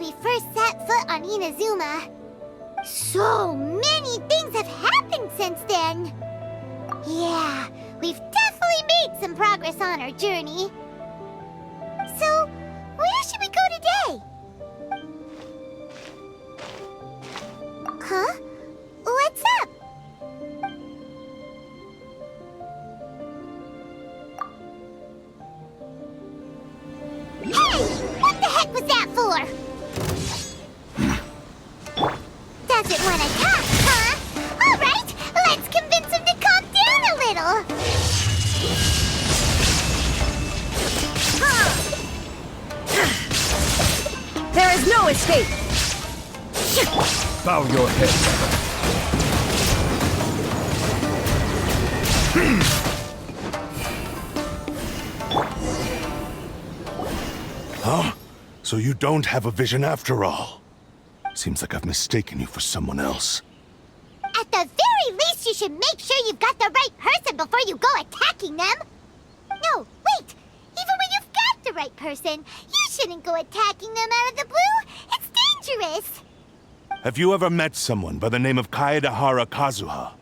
we first set foot on Inazuma. So many things have happened since then. Yeah, we've definitely made some progress on our journey. So, where should we go today? Huh? What's up? Hey! What the heck was that for? Doesn't want to talk, huh? All right, let's convince him to calm down a little. There is no escape! Bow your head. Huh? So you don't have a vision after all? Seems like I've mistaken you for someone else. At the very least, you should make sure you've got the right person before you go attacking them. No, wait! Even when you've got the right person, you shouldn't go attacking them out of the blue. It's dangerous. Have you ever met someone by the name of Kaedahara Kazuha?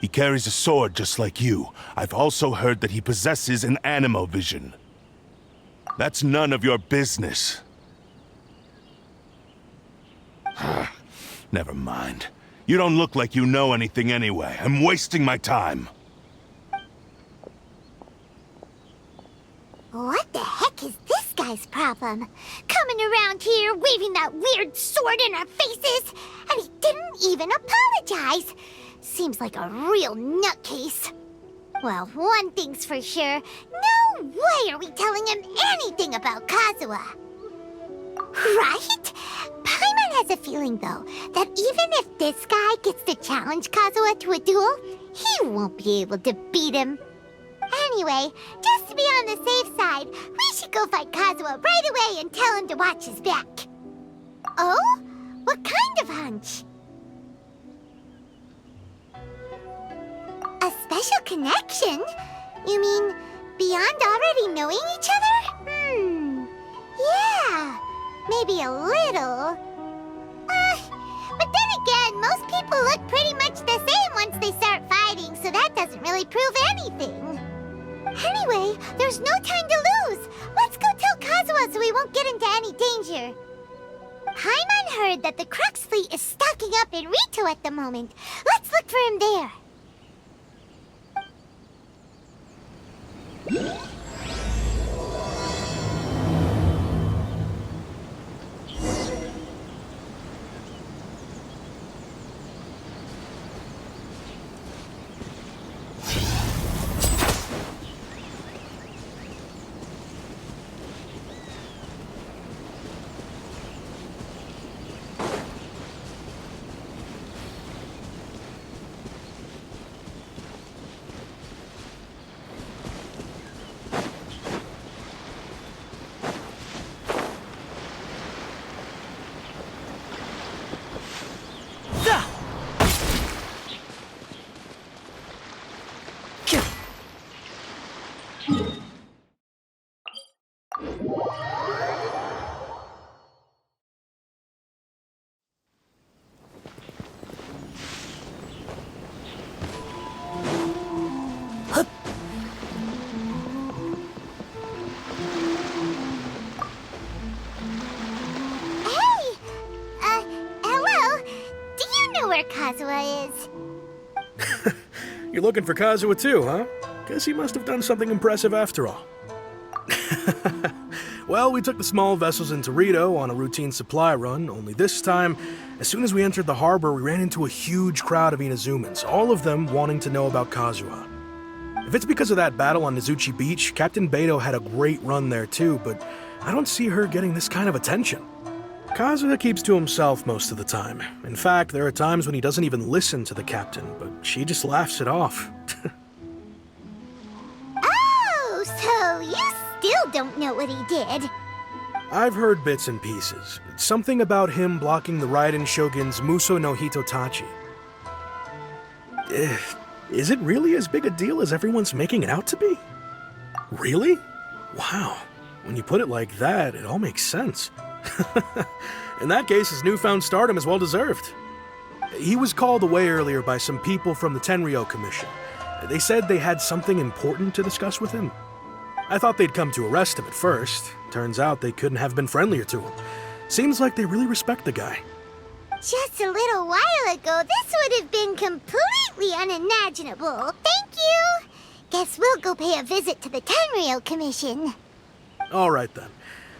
He carries a sword just like you. I've also heard that he possesses an animo vision. That's none of your business. Never mind. You don't look like you know anything anyway. I'm wasting my time. What the heck is this guy's problem? Coming around here, waving that weird sword in our faces, and he didn't even apologize. Seems like a real nutcase. Well, one thing's for sure. No way are we telling him anything about Kazuha. Right? Paimon has a feeling, though, that even if this guy gets to challenge Kazuha to a duel, he won't be able to beat him. Anyway, just to be on the safe side, we should go fight Kazuha right away and tell him to watch his back. Oh? What kind of hunch? A special connection? You mean beyond already knowing each other? Yeah, maybe a little. But then again, most people look pretty much the same once they start fighting, so that doesn't really prove anything. Anyway, there's no time to lose. Let's go tell Kazuha so we won't get into any danger. Paimon heard that the Crux fleet is stocking up in Rito at the moment. Let's look for him there. Kazuha is. You're looking for Kazuha too, huh? Guess he must have done something impressive after all. Well, we took the small vessels into Rito on a routine supply run, only this time, as soon as we entered the harbor, we ran into a huge crowd of Inazumans, all of them wanting to know about Kazuha. If it's because of that battle on Nizuchi Beach, Captain Beto had a great run there too, but I don't see her getting this kind of attention. Kazuha keeps to himself most of the time. In fact, there are times when he doesn't even listen to the captain, but she just laughs it off. Oh, so you still don't know what he did? I've heard bits and pieces. Something about him blocking the Raiden Shogun's Muso no Hitotachi. Is it really as big a deal as everyone's making it out to be? Really? Wow. When you put it like that, it all makes sense. In that case, his newfound stardom is well deserved. He was called away earlier by some people from the Tenryou Commission. They said they had something important to discuss with him. I thought they'd come to arrest him at first. Turns out they couldn't have been friendlier to him. Seems like they really respect the guy. Just a little while ago, this would have been completely unimaginable. Thank you! Guess we'll go pay a visit to the Tenryou Commission. All right then.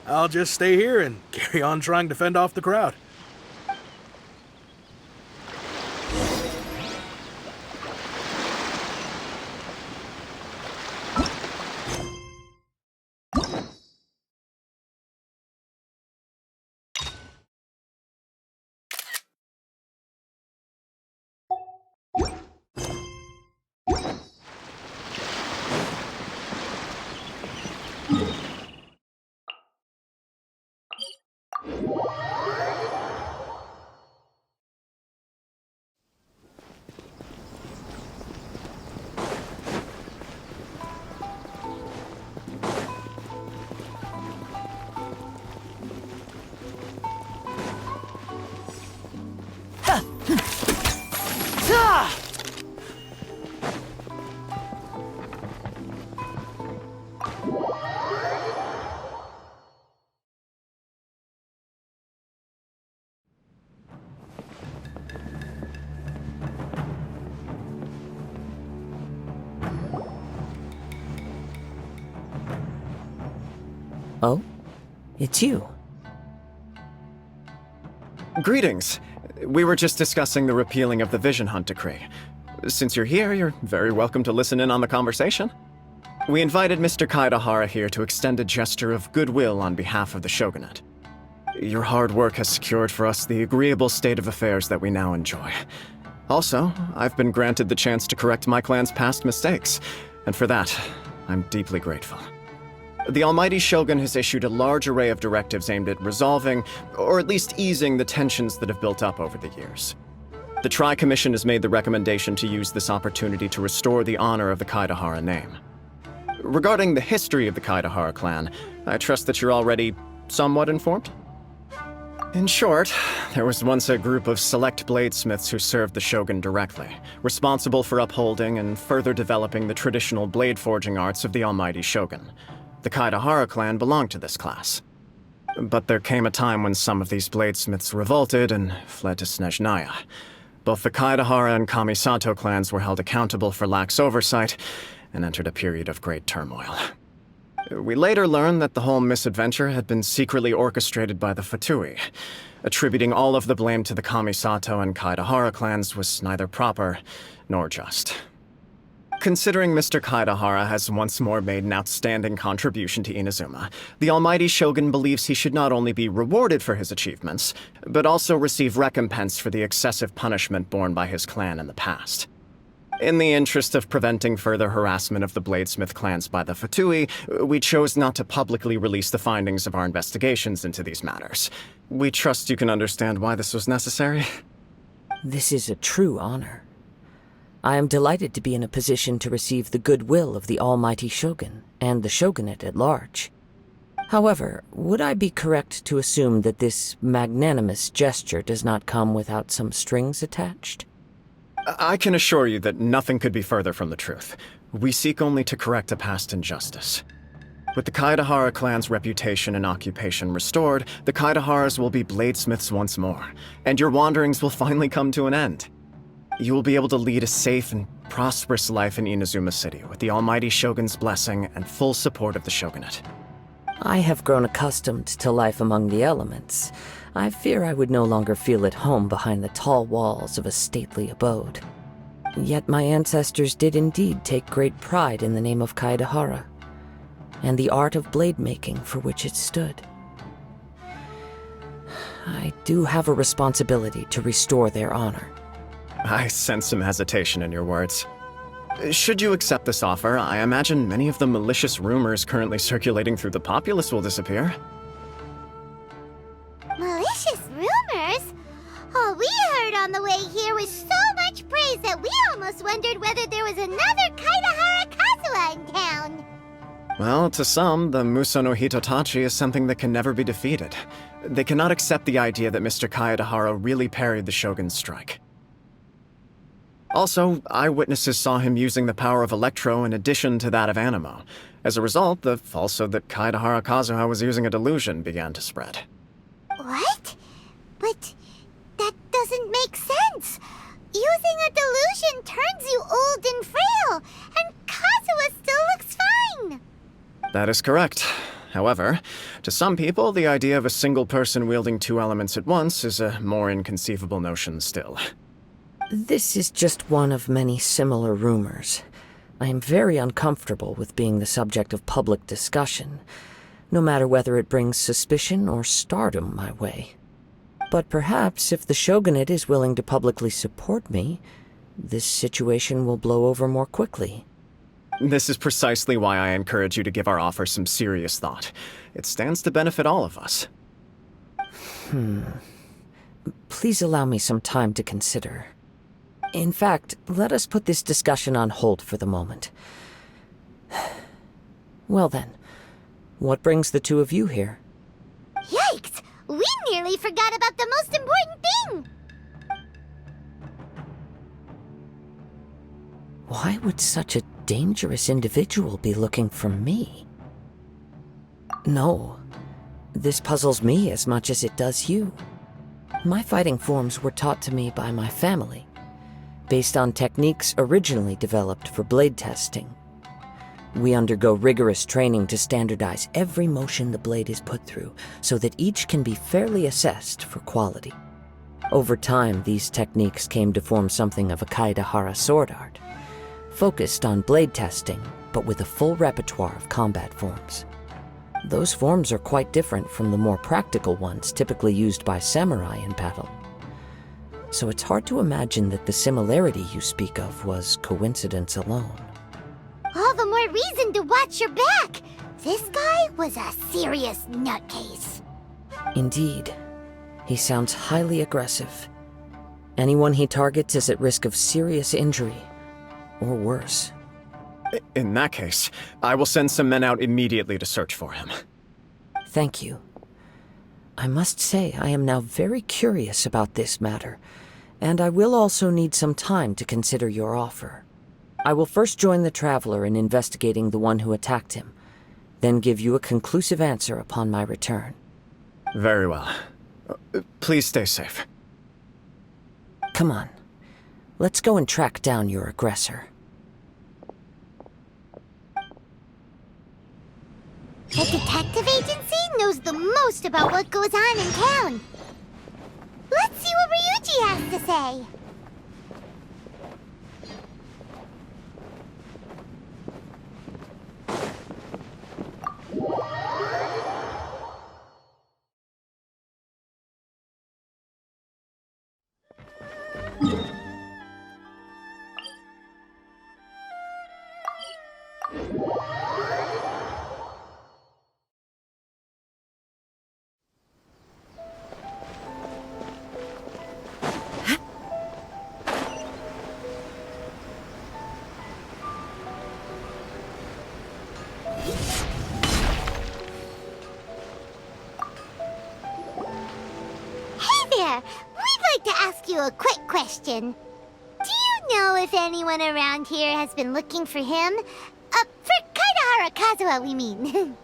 I'll just stay here and carry on trying to fend off the crowd. Oh? It's you. Greetings. We were just discussing the repealing of the Vision Hunt decree. Since you're here, you're very welcome to listen in on the conversation. We invited Mr. Kaidahara here to extend a gesture of goodwill on behalf of the Shogunate. Your hard work has secured for us the agreeable state of affairs that we now enjoy. Also, I've been granted the chance to correct my clan's past mistakes, and for that, I'm deeply grateful. The Almighty Shogun has issued a large array of directives aimed at resolving, or at least easing, the tensions that have built up over the years. The Tri-Commission has made the recommendation to use this opportunity to restore the honor of the Kaidahara name. Regarding the history of the Kaidahara clan, I trust that you're already somewhat informed? In short, there was once a group of select bladesmiths who served the Shogun directly, responsible for upholding and further developing the traditional blade forging arts of the Almighty Shogun. The Kaidahara clan belonged to this class. But there came a time when some of these bladesmiths revolted and fled to Snezhnaya. Both the Kaidahara and Kamisato clans were held accountable for lax oversight and entered a period of great turmoil. We later learned that the whole misadventure had been secretly orchestrated by the Fatui. Attributing all of the blame to the Kamisato and Kaidahara clans was neither proper nor just. Considering Mr. Kaidahara has once more made an outstanding contribution to Inazuma, the Almighty Shogun believes he should not only be rewarded for his achievements, but also receive recompense for the excessive punishment borne by his clan in the past. In the interest of preventing further harassment of the Bladesmith clans by the Fatui, we chose not to publicly release the findings of our investigations into these matters. We trust you can understand why this was necessary. This is a true honor. I am delighted to be in a position to receive the goodwill of the Almighty Shogun and the Shogunate at large. However, would I be correct to assume that this magnanimous gesture does not come without some strings attached? I can assure you that nothing could be further from the truth. We seek only to correct a past injustice. With the Kaidahara clan's reputation and occupation restored, the Kaidaharas will be bladesmiths once more, and your wanderings will finally come to an end. You will be able to lead a safe and prosperous life in Inazuma City with the Almighty Shogun's blessing and full support of the Shogunate. I have grown accustomed to life among the elements. I fear I would no longer feel at home behind the tall walls of a stately abode. Yet my ancestors did indeed take great pride in the name of Kaidahara, and the art of blade making for which it stood. I do have a responsibility to restore their honor. I sense some hesitation in your words. Should you accept this offer, I imagine many of the malicious rumors currently circulating through the populace will disappear. Malicious rumors? All we heard on the way here was so much praise that we almost wondered whether there was another Kaidahara Kazuha in town. Well, to some, the Muso no Hitotachi is something that can never be defeated. They cannot accept the idea that Mr. Kaedahara really parried the Shogun's strike. Also, eyewitnesses saw him using the power of Electro in addition to that of Animo. As a result, the falsehood that Kaedahara Kazuha was using a delusion began to spread. What? But that doesn't make sense. Using a delusion turns you old and frail, and Kazuha still looks fine. That is correct. However, to some people, the idea of a single person wielding two elements at once is a more inconceivable notion still. This is just one of many similar rumors. I am very uncomfortable with being the subject of public discussion, no matter whether it brings suspicion or stardom my way. But perhaps if the Shogunate is willing to publicly support me, this situation will blow over more quickly. This is precisely why I encourage you to give our offer some serious thought. It stands to benefit all of us. Please allow me some time to consider. In fact, let us put this discussion on hold for the moment. Well then, what brings the two of you here? Yikes! We nearly forgot about the most important thing! Why would such a dangerous individual be looking for me? No, this puzzles me as much as it does you. My fighting forms were taught to me by my family, based on techniques originally developed for blade testing. We undergo rigorous training to standardize every motion the blade is put through, so that each can be fairly assessed for quality. Over time, these techniques came to form something of a Kaedahara sword art, focused on blade testing, but with a full repertoire of combat forms. Those forms are quite different from the more practical ones typically used by samurai in battle. So it's hard to imagine that the similarity you speak of was coincidence alone. All the more reason to watch your back! This guy was a serious nutcase. Indeed. He sounds highly aggressive. Anyone he targets is at risk of serious injury, or worse. In that case, I will send some men out immediately to search for him. Thank you. I must say I am now very curious about this matter, and I will also need some time to consider your offer. I will first join the Traveler in investigating the one who attacked him, then give you a conclusive answer upon my return. Very well. Please stay safe. Come on. Let's go and track down your aggressor. The detective agency knows the most about what goes on in town. Let's see what Ryuji has to say. We'd like to ask you a quick question. Do you know if anyone around here has been looking for him? For Kaedahara Kazuha, we mean.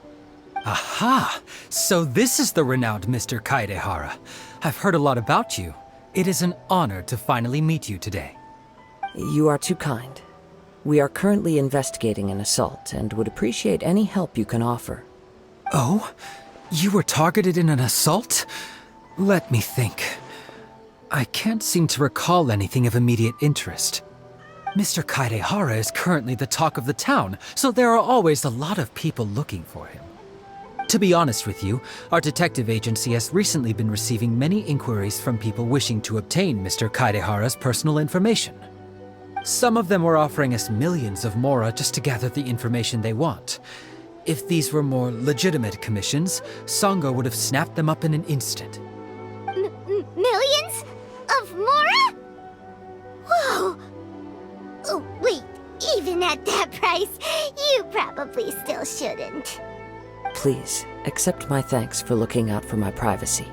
Aha! So this is the renowned Mr. Kaedahara. I've heard a lot about you. It is an honor to finally meet you today. You are too kind. We are currently investigating an assault and would appreciate any help you can offer. Oh? You were targeted in an assault? Let me think. I can't seem to recall anything of immediate interest. Mr. Kaedahara is currently the talk of the town, so there are always a lot of people looking for him. To be honest with you, our detective agency has recently been receiving many inquiries from people wishing to obtain Mr. Kaedahara's personal information. Some of them were offering us millions of mora just to gather the information they want. If these were more legitimate commissions, Sango would have snapped them up in an instant. Millions? Of mora? Whoa! Oh, wait, even at that price, you probably still shouldn't. Please, accept my thanks for looking out for my privacy.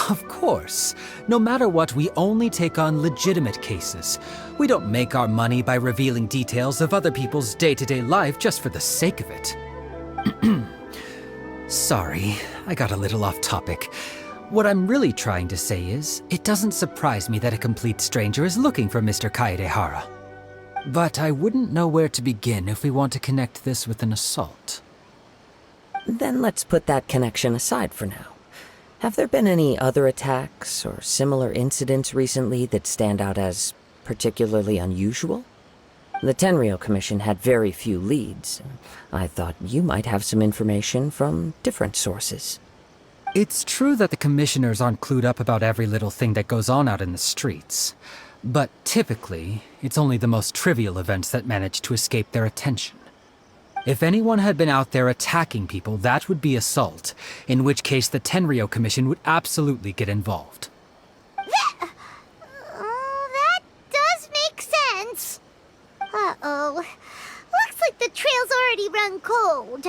Of course. No matter what, we only take on legitimate cases. We don't make our money by revealing details of other people's day-to-day life just for the sake of it. Sorry, I got a little off topic. What I'm really trying to say is, it doesn't surprise me that a complete stranger is looking for Mr. Kaedehara. But I wouldn't know where to begin if we want to connect this with an assault. Then let's put that connection aside for now. Have there been any other attacks or similar incidents recently that stand out as particularly unusual? The Tenryou Commission had very few leads. I thought you might have some information from different sources. It's true that the commissioners aren't clued up about every little thing that goes on out in the streets. But typically, it's only the most trivial events that manage to escape their attention. If anyone had been out there attacking people, that would be assault, in which case the Tenryou Commission would absolutely get involved. That does make sense. Uh-oh. Looks like the trail's already run cold.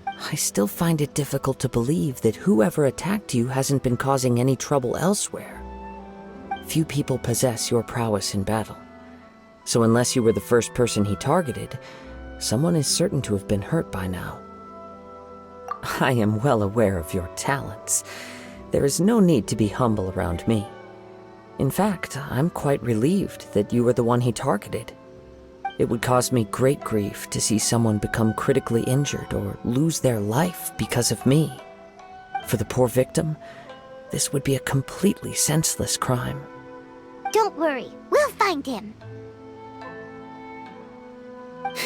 I still find it difficult to believe that whoever attacked you hasn't been causing any trouble elsewhere. Few people possess your prowess in battle. So unless you were the first person he targeted, someone is certain to have been hurt by now. I am well aware of your talents. There is no need to be humble around me. In fact, I'm quite relieved that you were the one he targeted. It would cause me great grief to see someone become critically injured or lose their life because of me. For the poor victim, this would be a completely senseless crime. Don't worry, we'll find him.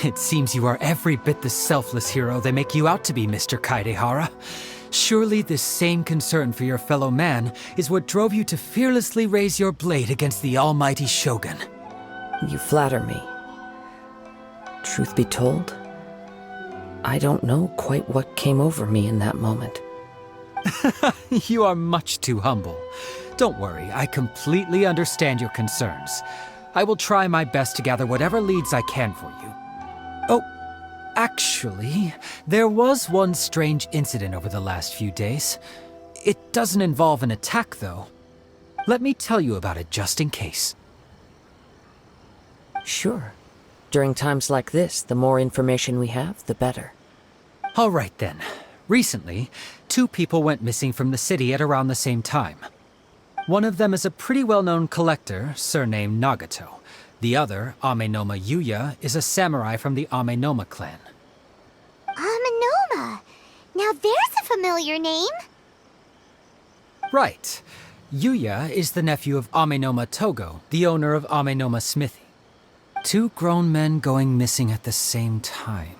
It seems you are every bit the selfless hero they make you out to be, Mr. Kaedehara. Surely this same concern for your fellow man is what drove you to fearlessly raise your blade against the almighty Shogun. You flatter me. Truth be told, I don't know quite what came over me in that moment. You are much too humble. Don't worry, I completely understand your concerns. I will try my best to gather whatever leads I can for you. Oh, actually, there was one strange incident over the last few days. It doesn't involve an attack, though. Let me tell you about it just in case. Sure. During times like this, the more information we have, the better. All right, then. Recently, 2 people went missing from the city at around the same time. One of them is a pretty well-known collector, surnamed Nagato. The other, Amenoma Yuya, is a samurai from the Amenoma clan. Amenoma! Now there's a familiar name. Right. Yuya is the nephew of Amenoma Togo, the owner of Amenoma Smithy. 2 grown men going missing at the same time.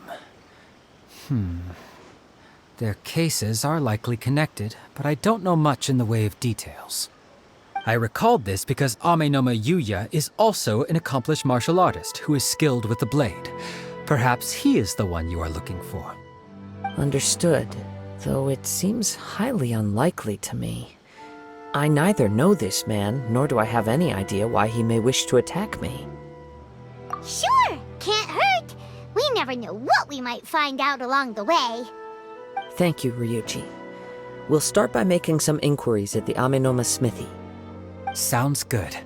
Their cases are likely connected, but I don't know much in the way of details. I recalled this because Amenoma Yuya is also an accomplished martial artist who is skilled with the blade. Perhaps he is the one you are looking for. Understood, though it seems highly unlikely to me. I neither know this man, nor do I have any idea why he may wish to attack me. Sure, can't hurt. We never know what we might find out along the way. Thank you, Ryuji. We'll start by making some inquiries at the Amenoma Smithy. Sounds good.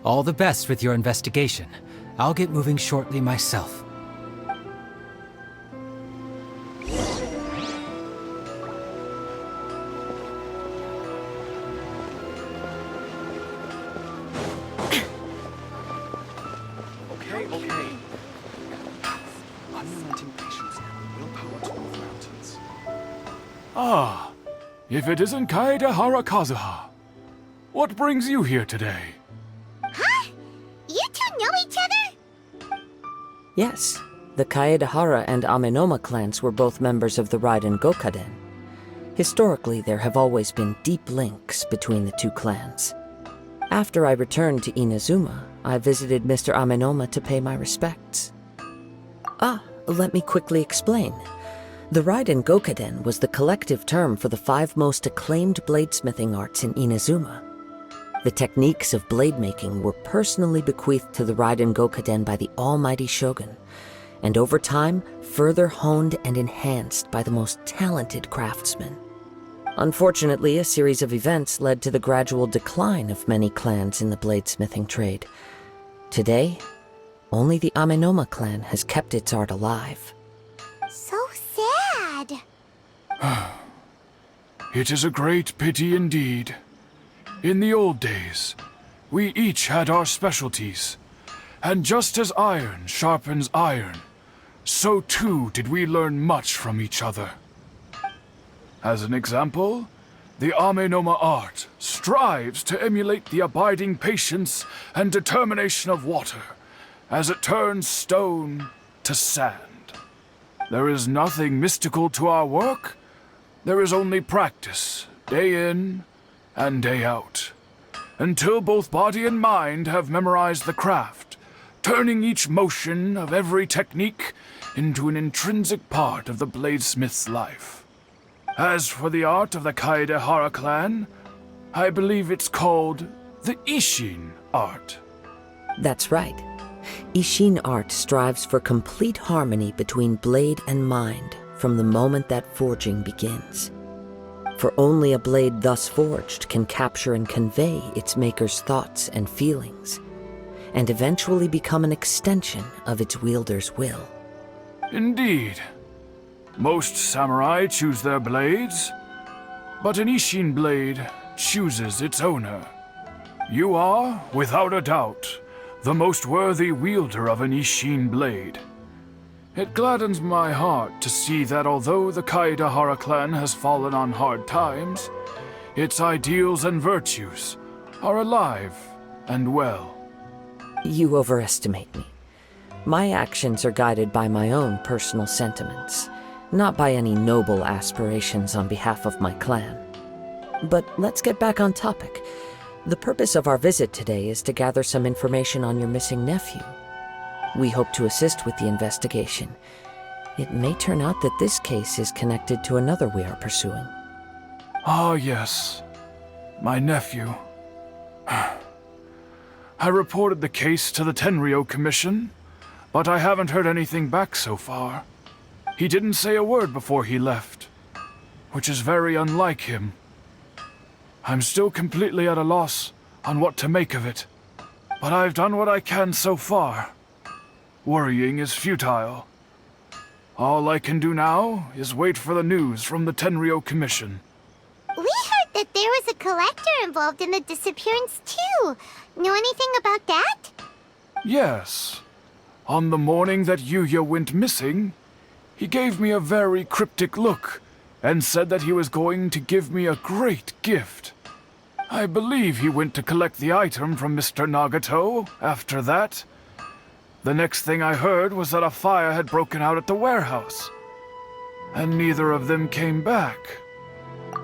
All the best with your investigation. I'll get moving shortly myself. Okay. Unrelenting patience and willpower to move mountains. Ah, if it isn't Kaedehara Kazuha. What brings you here today? Huh? You 2 know each other? Yes, the Kaedehara and Amenoma clans were both members of the Raiden Gokaden. Historically, there have always been deep links between the 2 clans. After I returned to Inazuma, I visited Mr. Amenoma to pay my respects. Let me quickly explain. The Raiden Gokaden was the collective term for the 5 most acclaimed bladesmithing arts in Inazuma. The techniques of blade making were personally bequeathed to the Raiden Gokaden by the almighty Shogun, and over time, further honed and enhanced by the most talented craftsmen. Unfortunately, a series of events led to the gradual decline of many clans in the bladesmithing trade. Today, only the Amenoma clan has kept its art alive. So sad. It is a great pity indeed. In the old days, we each had our specialties, and just as iron sharpens iron, so too did we learn much from each other. As an example, the Amenoma art strives to emulate the abiding patience and determination of water as it turns stone to sand. There is nothing mystical to our work. There is only practice, day in and day out, until both body and mind have memorized the craft, turning each motion of every technique into an intrinsic part of the bladesmith's life. As for the art of the Kaedehara clan, I believe it's called the Ishin art. That's right. Ishin art strives for complete harmony between blade and mind from the moment that forging begins. For only a blade thus forged can capture and convey its maker's thoughts and feelings, and eventually become an extension of its wielder's will. Indeed. Most samurai choose their blades, but an Ishin blade chooses its owner. You are, without a doubt, the most worthy wielder of an Ishin blade. It gladdens my heart to see that although the Kaedehara clan has fallen on hard times, its ideals and virtues are alive and well. You overestimate me. My actions are guided by my own personal sentiments, not by any noble aspirations on behalf of my clan. But let's get back on topic. The purpose of our visit today is to gather some information on your missing nephew. We hope to assist with the investigation. It may turn out that this case is connected to another we are pursuing. Ah, yes. My nephew. I reported the case to the Tenryo Commission, but I haven't heard anything back so far. He didn't say a word before he left, which is very unlike him. I'm still completely at a loss on what to make of it, but I've done what I can so far. Worrying is futile. All I can do now is wait for the news from the Tenryo Commission. We heard that there was a collector involved in the disappearance too. Know anything about that? Yes. On the morning that Yuya went missing, he gave me a very cryptic look and said that he was going to give me a great gift. I believe he went to collect the item from Mr. Nagato after that. The next thing I heard was that a fire had broken out at the warehouse, and neither of them came back.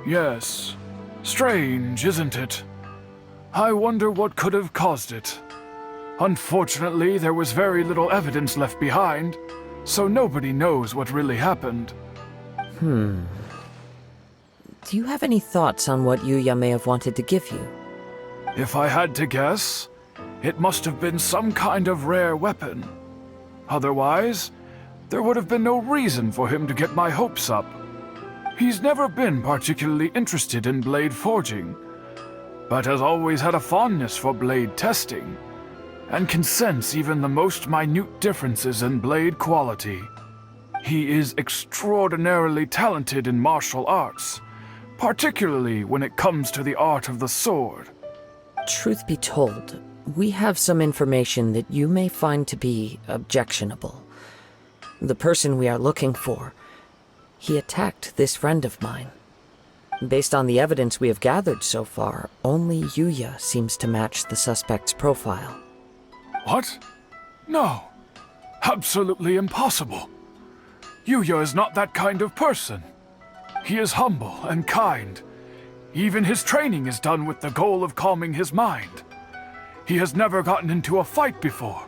Yes, strange, isn't it? I wonder what could have caused it. Unfortunately, there was very little evidence left behind, so nobody knows what really happened. Do you have any thoughts on what Yuya may have wanted to give you? If I had to guess, it must have been some kind of rare weapon. Otherwise, there would have been no reason for him to get my hopes up. He's never been particularly interested in blade forging, but has always had a fondness for blade testing, and can sense even the most minute differences in blade quality. He is extraordinarily talented in martial arts, particularly when it comes to the art of the sword. Truth be told, we have some information that you may find to be objectionable. The person we are looking for, he attacked this friend of mine. Based on the evidence we have gathered so far, only Yuya seems to match the suspect's profile. What? No. Absolutely impossible. Yuya is not that kind of person. He is humble and kind. Even his training is done with the goal of calming his mind. He has never gotten into a fight before.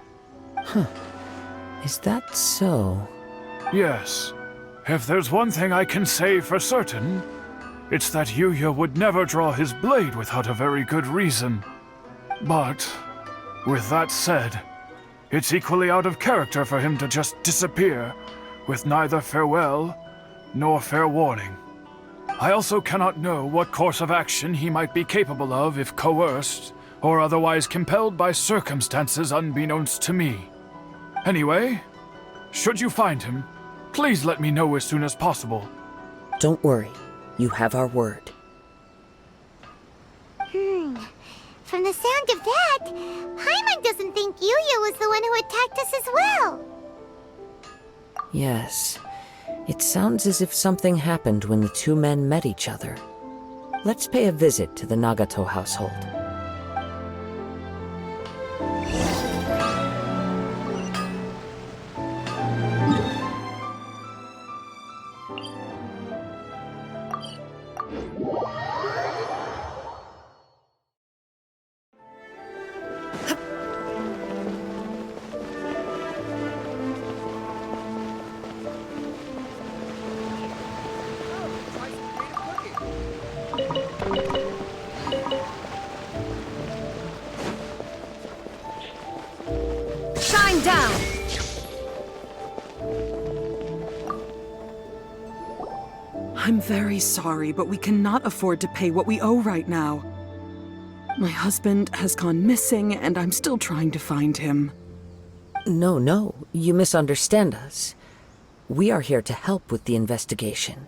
Is that so? Yes. If there's one thing I can say for certain, it's that Yuya would never draw his blade without a very good reason. But, with that said, It's equally out of character for him to just disappear, with neither farewell nor fair warning. I also cannot know what course of action he might be capable of if coerced, or otherwise compelled by circumstances unbeknownst to me. Anyway, should you find him, please let me know as soon as possible. Don't worry. You have our word. From the sound of that, Paimon doesn't think Yuya was the one who attacked us as well. Yes. It sounds as if something happened when the two men met each other. Let's pay a visit to the Nagato household. Shine down! I'm very sorry, but we cannot afford to pay what we owe right now. My husband has gone missing, and I'm still trying to find him. No, you misunderstand us. We are here to help with the investigation.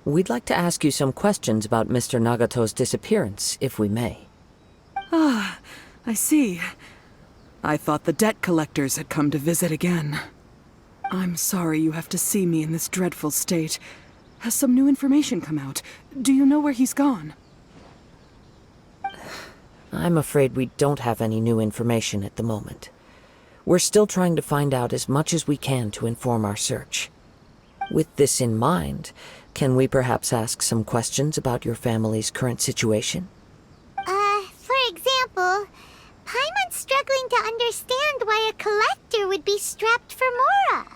We'd like to ask you some questions about Mr. Nagato's disappearance, if we may. Ah, I see. I thought the debt collectors had come to visit again. I'm sorry you have to see me in this dreadful state. Has some new information come out? Do you know where he's gone? I'm afraid we don't have any new information at the moment. We're still trying to find out as much as we can to inform our search. With this in mind, can we perhaps ask some questions about your family's current situation? For example, Paimon's struggling to understand why a collector would be strapped for Mora.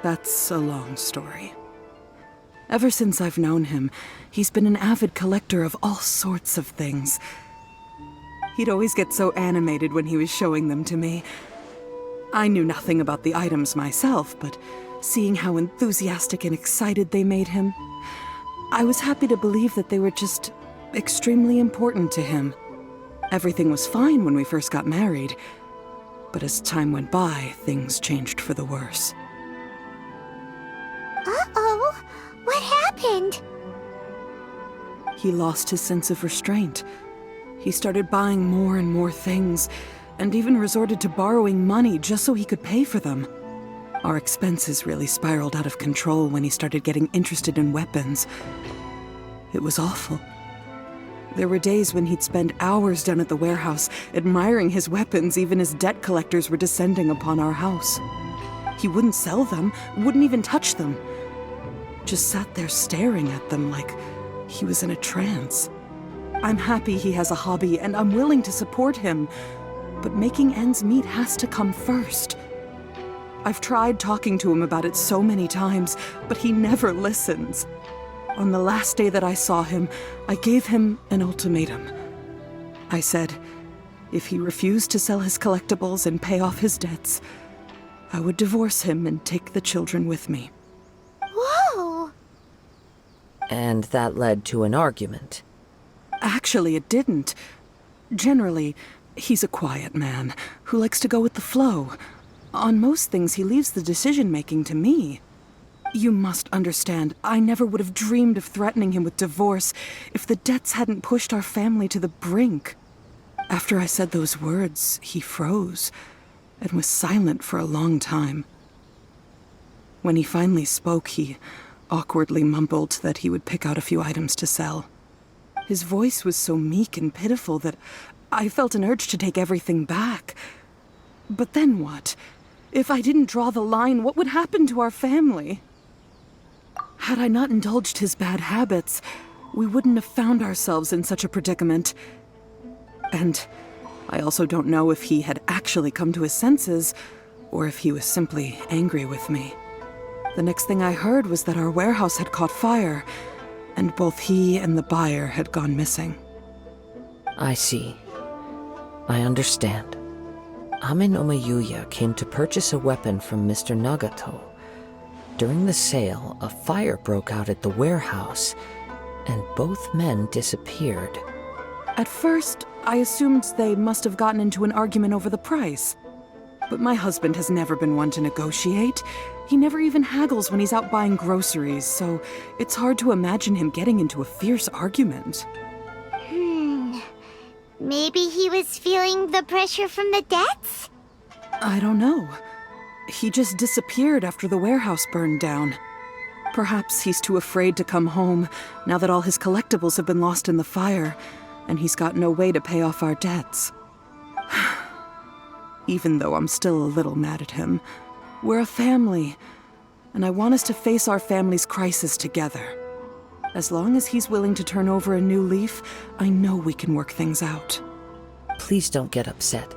That's a long story. Ever since I've known him, he's been an avid collector of all sorts of things. He'd always get so animated when he was showing them to me. I knew nothing about the items myself, but seeing how enthusiastic and excited they made him, I was happy to believe that they were just extremely important to him. Everything was fine when we first got married, but as time went by, things changed for the worse. Uh-oh, what happened? He lost his sense of restraint. He started buying more and more things, and even resorted to borrowing money just so he could pay for them. Our expenses really spiraled out of control when he started getting interested in weapons. It was awful. There were days when he'd spend hours down at the warehouse, admiring his weapons even as debt collectors were descending upon our house. He wouldn't sell them, wouldn't even touch them. Just sat there staring at them like he was in a trance. I'm happy he has a hobby, and I'm willing to support him, but making ends meet has to come first. I've tried talking to him about it so many times, but he never listens. On the last day that I saw him, I gave him an ultimatum. I said, if he refused to sell his collectibles and pay off his debts, I would divorce him and take the children with me. Whoa! And that led to an argument. Actually, it didn't. Generally, he's a quiet man who likes to go with the flow. On most things, he leaves the decision-making to me. You must understand, I never would have dreamed of threatening him with divorce if the debts hadn't pushed our family to the brink. After I said those words, he froze and was silent for a long time. When he finally spoke, he awkwardly mumbled that he would pick out a few items to sell. His voice was so meek and pitiful that I felt an urge to take everything back. But then what? If I didn't draw the line, what would happen to our family? Had I not indulged his bad habits, we wouldn't have found ourselves in such a predicament. And I also don't know if he had actually come to his senses, or if he was simply angry with me. The next thing I heard was that our warehouse had caught fire, and both he and the buyer had gone missing. I see. I understand. Amenoma Yuya came to purchase a weapon from Mr. Nagato. During the sale, a fire broke out at the warehouse, and both men disappeared. At first, I assumed they must have gotten into an argument over the price. But my husband has never been one to negotiate. He never even haggles when he's out buying groceries, so it's hard to imagine him getting into a fierce argument. Maybe he was feeling the pressure from the debts? I don't know. He just disappeared after the warehouse burned down. Perhaps he's too afraid to come home now that all his collectibles have been lost in the fire, and he's got no way to pay off our debts. Even though I'm still a little mad at him, we're a family, and I want us to face our family's crisis together. As long as he's willing to turn over a new leaf, I know we can work things out. Please don't get upset.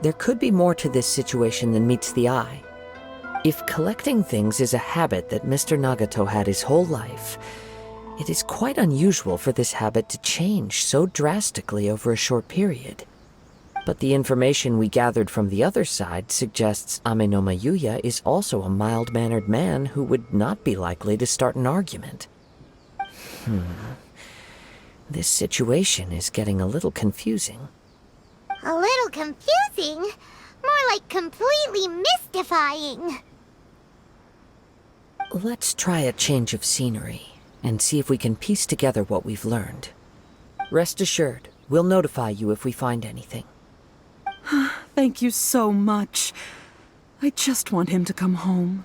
There could be more to this situation than meets the eye. If collecting things is a habit that Mr. Nagato had his whole life, it is quite unusual for this habit to change so drastically over a short period. But the information we gathered from the other side suggests Amenoma Yuya is also a mild-mannered man who would not be likely to start an argument. This situation is getting a little confusing. A little confusing? More like completely mystifying. Let's try a change of scenery and see if we can piece together what we've learned. Rest assured, we'll notify you if we find anything. Thank you so much. I just want him to come home.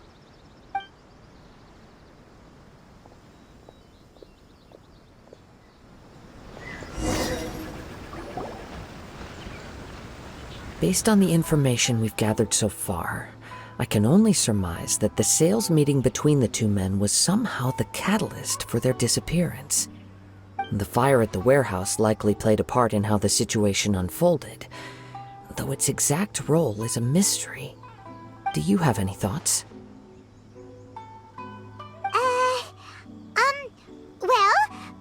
Based on the information we've gathered so far, I can only surmise that the sales meeting between the two men was somehow the catalyst for their disappearance. The fire at the warehouse likely played a part in how the situation unfolded, though its exact role is a mystery. Do you have any thoughts? Well,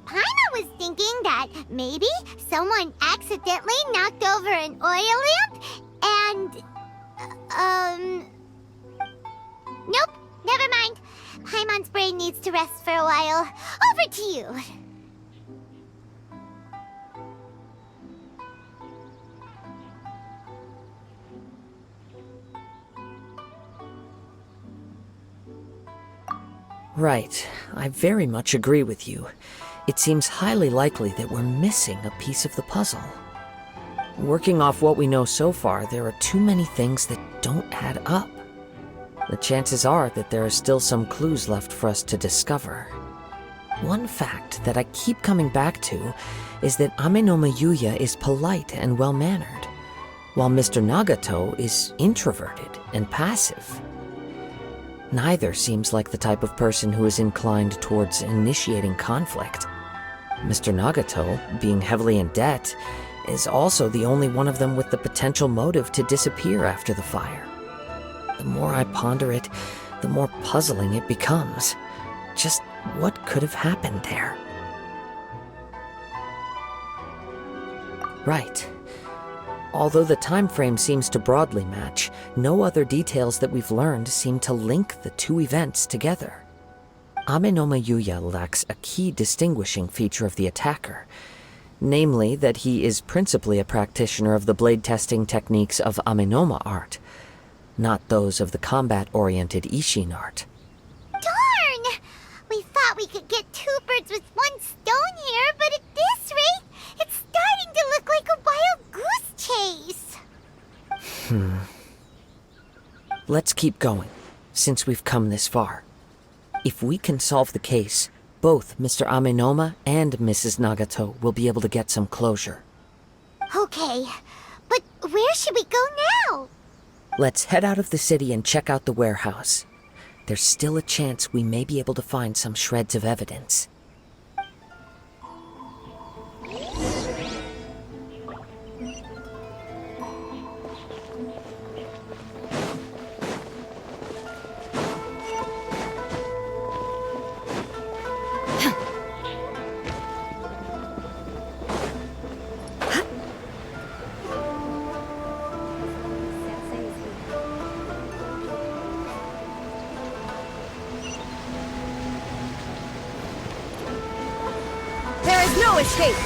Paimon was thinking that maybe someone accidentally knocked over an oil lamp and... Nope, never mind. Paimon's brain needs to rest for a while. Over to you. Right, I very much agree with you. It seems highly likely that we're missing a piece of the puzzle. Working off what we know so far, there are too many things that don't add up. The chances are that there are still some clues left for us to discover. One fact that I keep coming back to is that Amenoma Yuya is polite and well-mannered, while Mr. Nagato is introverted and passive. Neither seems like the type of person who is inclined towards initiating conflict. Mr. Nagato, being heavily in debt, is also the only one of them with the potential motive to disappear after the fire. The more I ponder it, the more puzzling it becomes. Just what could have happened there? Right. Although the time frame seems to broadly match, no other details that we've learned seem to link the two events together. Amenoma Yuya lacks a key distinguishing feature of the attacker, namely that he is principally a practitioner of the blade testing techniques of Amenoma art, not those of the combat-oriented Ishin art. Darn! We thought we could get two birds with one stone here, but at this rate, it's starting to look like a wild goose chase. Let's keep going, since we've come this far. If we can solve the case, both Mr. Amenoma and Mrs. Nagato will be able to get some closure. Okay, but where should we go now? Let's head out of the city and check out the warehouse. There's still a chance we may be able to find some shreds of evidence. no escape!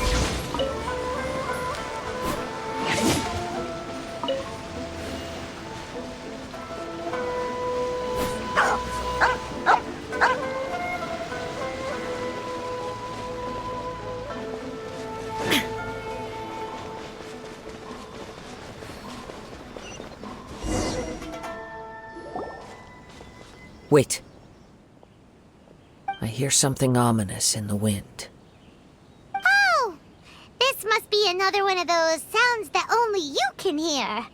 Wait. I hear something ominous in the wind. Oh! This must be another one of those sounds that only you can hear.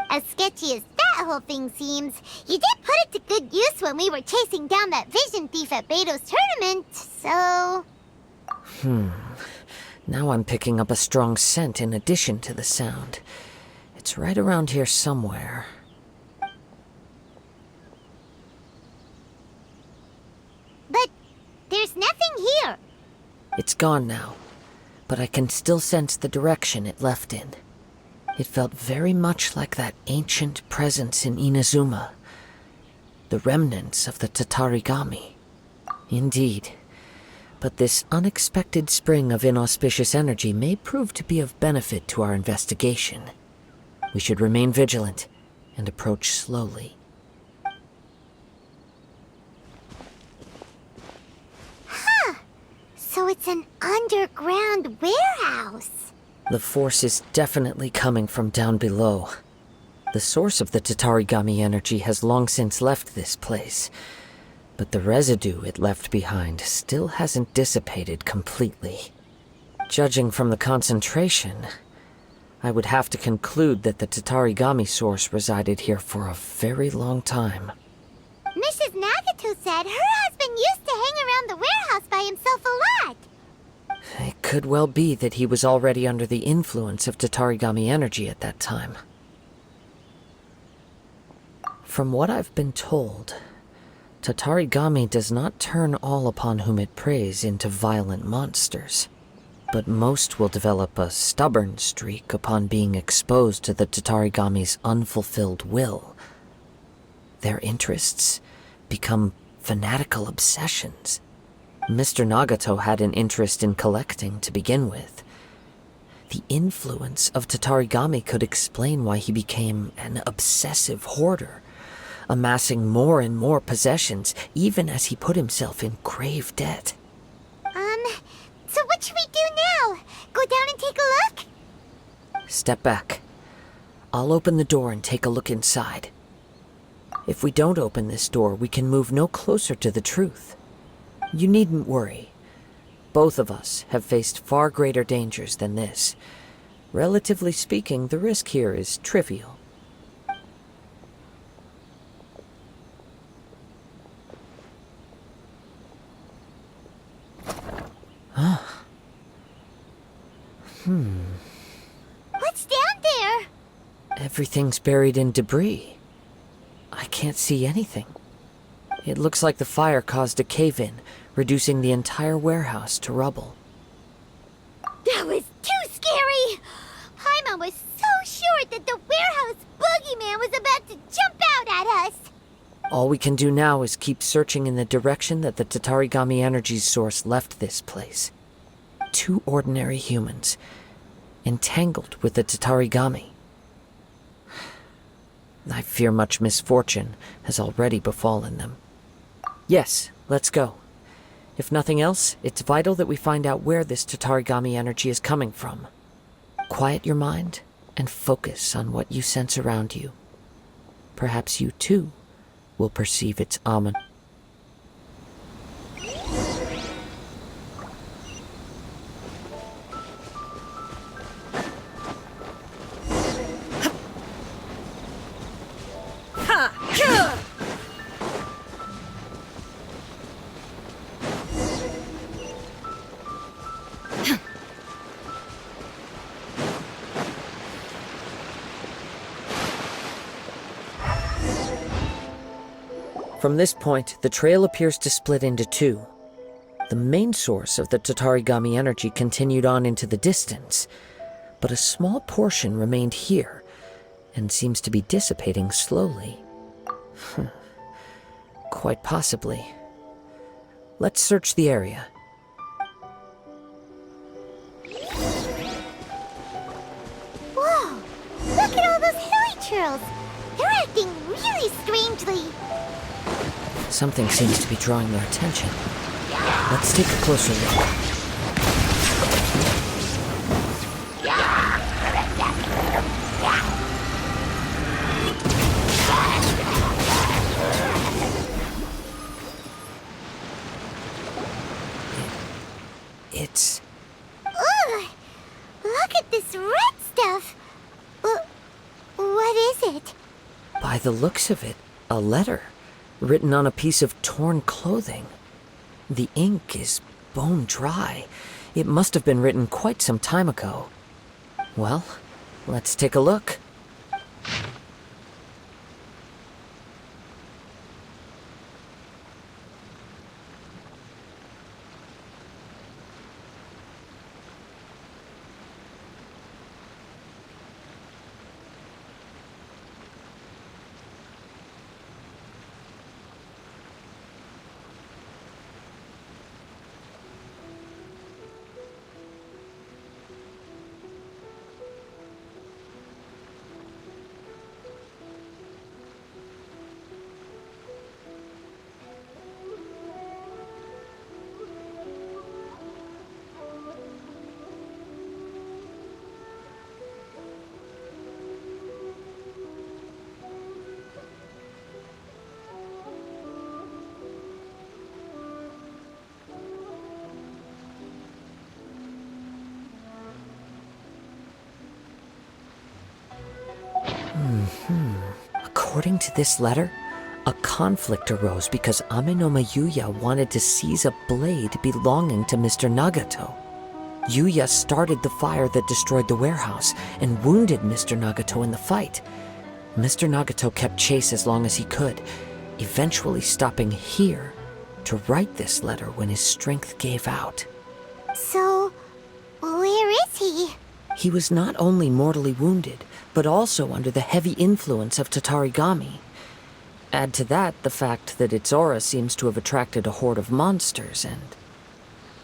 As sketchy as that whole thing seems, you did put it to good use when we were chasing down that vision thief at Beto's tournament, so... Now I'm picking up a strong scent in addition to the sound. It's right around here somewhere. But there's nothing here. It's gone now, but I can still sense the direction it left in. It felt very much like that ancient presence in Inazuma. The remnants of the Tatarigami. Indeed. But this unexpected spring of inauspicious energy may prove to be of benefit to our investigation. We should remain vigilant and approach slowly. So it's an underground warehouse. The force is definitely coming from down below. The source of the Tatarigami energy has long since left this place, but the residue it left behind still hasn't dissipated completely. Judging from the concentration, I would have to conclude that the Tatarigami source resided here for a very long time. Mrs. Nagato said her husband used to hang around the warehouse by himself a lot. It could well be that he was already under the influence of Tatarigami energy at that time. From what I've been told, Tatarigami does not turn all upon whom it preys into violent monsters, but most will develop a stubborn streak upon being exposed to the Tatarigami's unfulfilled will. Their interests become fanatical obsessions. Mr. Nagato had an interest in collecting to begin with. The influence of Tatarigami could explain why he became an obsessive hoarder, amassing more and more possessions, even as he put himself in grave debt. So what should we do now? Go down and take a look? Step back. I'll open the door and take a look inside. If we don't open this door, we can move no closer to the truth. You needn't worry. Both of us have faced far greater dangers than this. Relatively speaking, the risk here is trivial. What's down there? Everything's buried in debris. I can't see anything. It looks like the fire caused a cave-in, reducing the entire warehouse to rubble. That was too scary! Paimon was so sure that the warehouse boogeyman was about to jump out at us! All we can do now is keep searching in the direction that the Tatarigami energy source left this place. 2 ordinary humans, entangled with the Tatarigami. I fear much misfortune has already befallen them. Yes, let's go. If nothing else, it's vital that we find out where this Tatarigami energy is coming from. Quiet your mind and focus on what you sense around you. Perhaps you too will perceive its omen. From this point, the trail appears to split into 2. The main source of the Tatarigami energy continued on into the distance, but a small portion remained here, and seems to be dissipating slowly. Quite possibly. Let's search the area. churls. They're acting really strangely. Something seems to be drawing their attention. Let's take a closer look. It's... Ugh! Look at this red stuff! What is it? By the looks of it, a letter, written on a piece of torn clothing. The ink is bone dry. It must have been written quite some time ago. Well, let's take a look. According to this letter, a conflict arose because Amenoma Yuya wanted to seize a blade belonging to Mr. Nagato. Yuya started the fire that destroyed the warehouse and wounded Mr. Nagato in the fight. Mr. Nagato kept chase as long as he could, eventually stopping here to write this letter when his strength gave out. So, where is he? He was not only mortally wounded, but also under the heavy influence of Tatarigami. Add to that the fact that its aura seems to have attracted a horde of monsters, and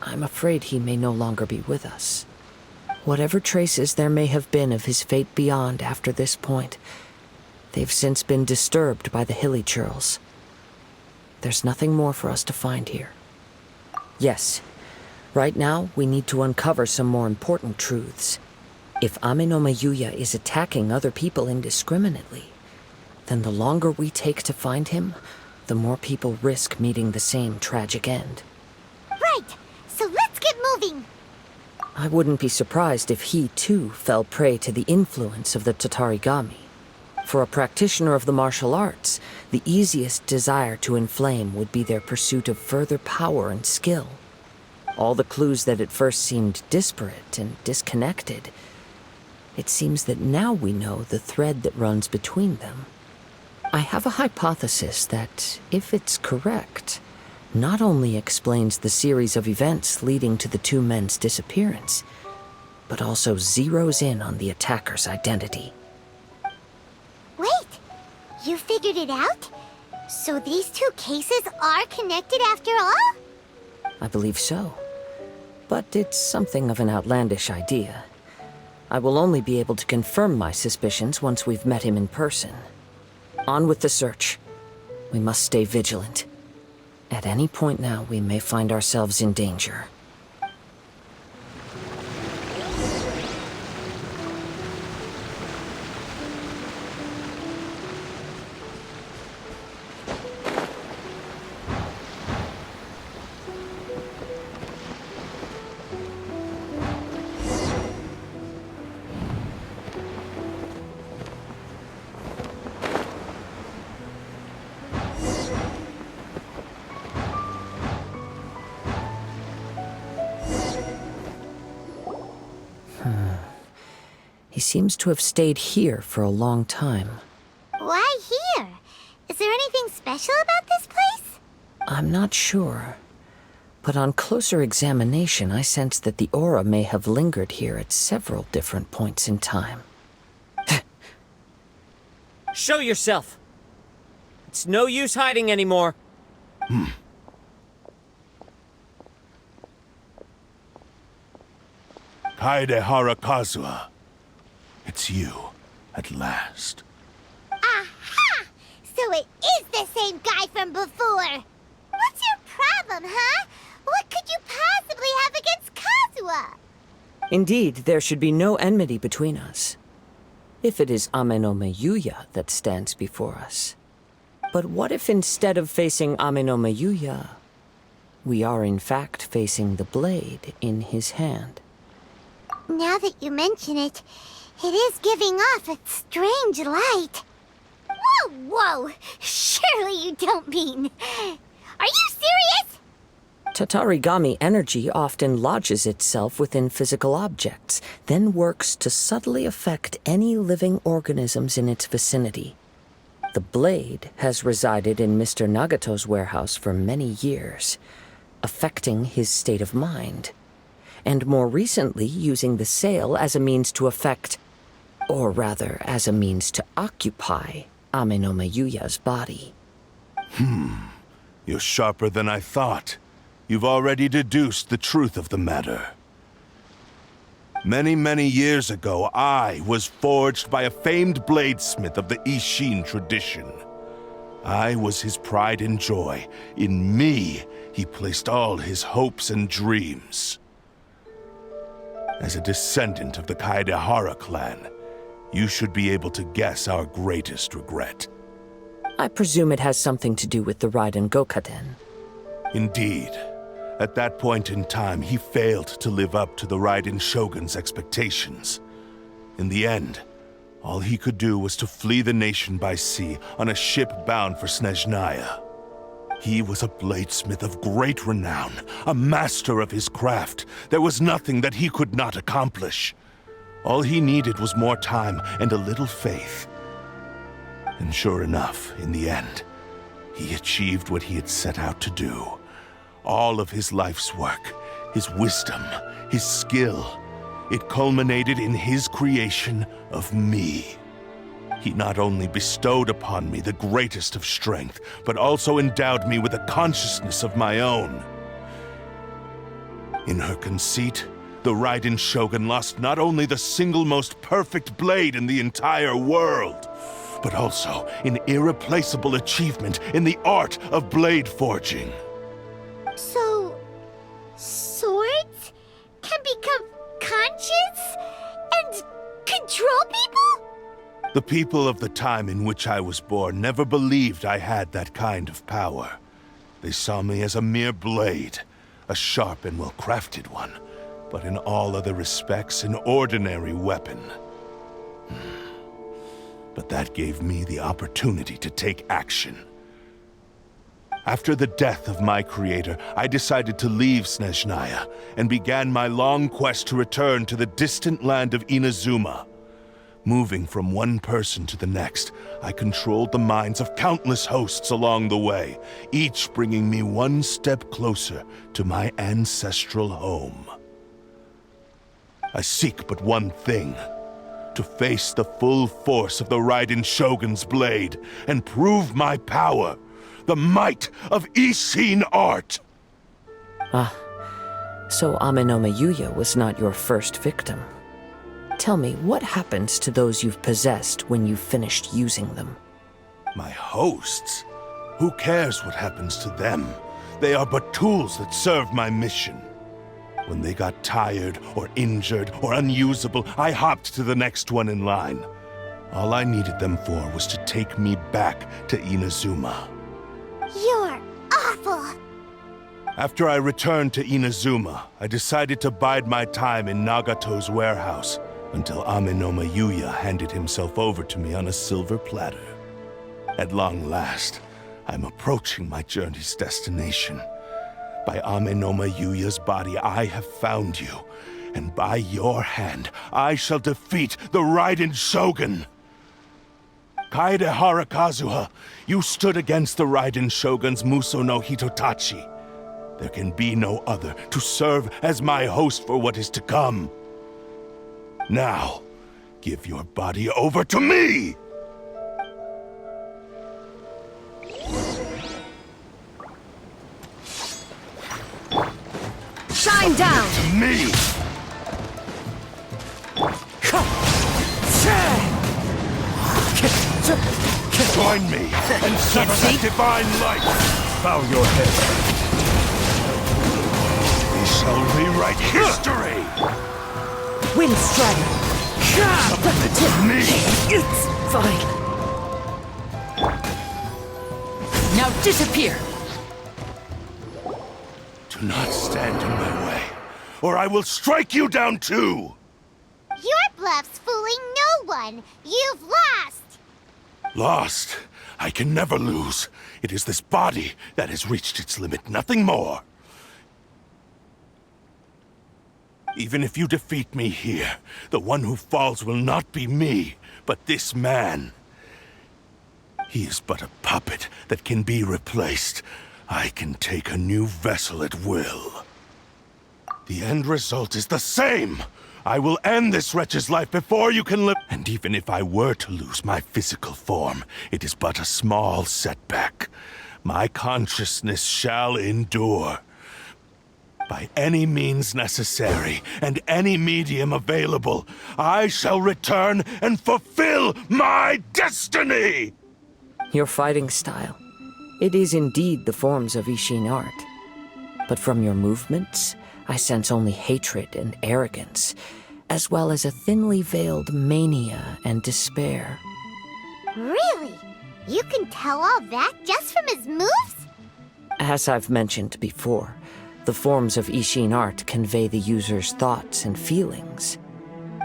I'm afraid he may no longer be with us. Whatever traces there may have been of his fate beyond after this point, they've since been disturbed by the hilly churls. There's nothing more for us to find here. Yes, right now we need to uncover some more important truths. If Amenoma Yuya is attacking other people indiscriminately, then the longer we take to find him, the more people risk meeting the same tragic end. Right, so let's get moving. I wouldn't be surprised if he, too, fell prey to the influence of the Tatarigami. For a practitioner of the martial arts, the easiest desire to inflame would be their pursuit of further power and skill. All the clues that at first seemed disparate and disconnected, it seems that now we know the thread that runs between them. I have a hypothesis that, if it's correct, not only explains the series of events leading to the two men's disappearance, but also zeroes in on the attacker's identity. Wait, you figured it out? So these two cases are connected after all? I believe so. But it's something of an outlandish idea. I will only be able to confirm my suspicions once we've met him in person. On with the search. We must stay vigilant. At any point now, we may find ourselves in danger. He seems to have stayed here for a long time. Why here? Is there anything special about this place? I'm not sure. But on closer examination, I sense that the aura may have lingered here at several different points in time. Show yourself! It's no use hiding anymore. Kaedehara Kazuha. It's you, at last. same guy from before. What's your problem, huh? What could you possibly have against Kazuha? Indeed, there should be no enmity between us. If it is Amenome Yuya that stands before us. But what if instead of facing Amenome Yuya, we are in fact facing the blade in his hand? Now that you mention it, it is giving off a strange light. Whoa, whoa! Surely you don't mean... Are you serious? Tatarigami energy often lodges itself within physical objects, then works to subtly affect any living organisms in its vicinity. The blade has resided in Mr. Nagato's warehouse for many years, affecting his state of mind, and more recently using the sale as a means to affect, or rather as a means to occupy, Amenome Yuya's body. You're sharper than I thought. You've already deduced the truth of the matter. Many, many years ago, I was forged by a famed bladesmith of the Ishin tradition. I was his pride and joy. In me, he placed all his hopes and dreams. As a descendant of the Kaedehara clan, you should be able to guess our greatest regret. I presume it has something to do with the Raiden Gokaden. Indeed. At that point in time, he failed to live up to the Raiden Shogun's expectations. In the end, all he could do was to flee the nation by sea on a ship bound for Snezhnaya. He was a bladesmith of great renown, a master of his craft. There was nothing that he could not accomplish. All he needed was more time and a little faith. And sure enough, in the end, he achieved what he had set out to do. All of his life's work, his wisdom, his skill, it culminated in his creation of me. He not only bestowed upon me the greatest of strength, but also endowed me with a consciousness of my own. In her conceit, the Raiden Shogun lost not only the single most perfect blade in the entire world, but also an irreplaceable achievement in the art of blade forging. So... swords can become conscious and control people? The people of the time in which I was born never believed I had that kind of power. They saw me as a mere blade, a sharp and well-crafted one, but in all other respects an ordinary weapon. But that gave me the opportunity to take action. After the death of my creator, I decided to leave Snezhnaya and began my long quest to return to the distant land of Inazuma. Moving from one person to the next, I controlled the minds of countless hosts along the way, each bringing me one step closer to my ancestral home. I seek but one thing: to face the full force of the Raiden Shogun's blade and prove my power, the might of Ishin art! So Amenome Yuya was not your first victim. Tell me, what happens to those you've possessed when you've finished using them? My hosts? Who cares what happens to them? They are but tools that serve my mission. When they got tired, or injured, or unusable, I hopped to the next one in line. All I needed them for was to take me back to Inazuma. You're awful! After I returned to Inazuma, I decided to bide my time in Nagato's warehouse until Amenome Yuya handed himself over to me on a silver platter. At long last, I'm approaching my journey's destination. By Amenome Yuya's body, I have found you, and by your hand, I shall defeat the Raiden Shogun! Kaedehara Kazuha, you stood against the Raiden Shogun's Muso no Hitotachi. There can be no other to serve as my host for what is to come. Now, give your body over to me! Shine down! To me! join me and sever that divine light. Bow your head. We shall rewrite history. Wind Strider! Submit to me. It's fine. Now disappear! Do not stand in my way, or I will strike you down too. Your bluff's fooling no one. You've lost. Lost. I can never lose. It is this body that has reached its limit, nothing more. Even if you defeat me here, the one who falls will not be me, but this man. He is but a puppet that can be replaced. I can take a new vessel at will. The end result is the same. I will end this wretch's life before you can live. And even if I were to lose my physical form, it is but a small setback. My consciousness shall endure. By any means necessary, and any medium available, I shall return and fulfill my destiny! Your fighting style. It is indeed the forms of Ishin art. But from your movements, I sense only hatred and arrogance, as well as a thinly veiled mania and despair. Really? You can tell all that just from his moves? As I've mentioned before, the forms of Ishin art convey the user's thoughts and feelings.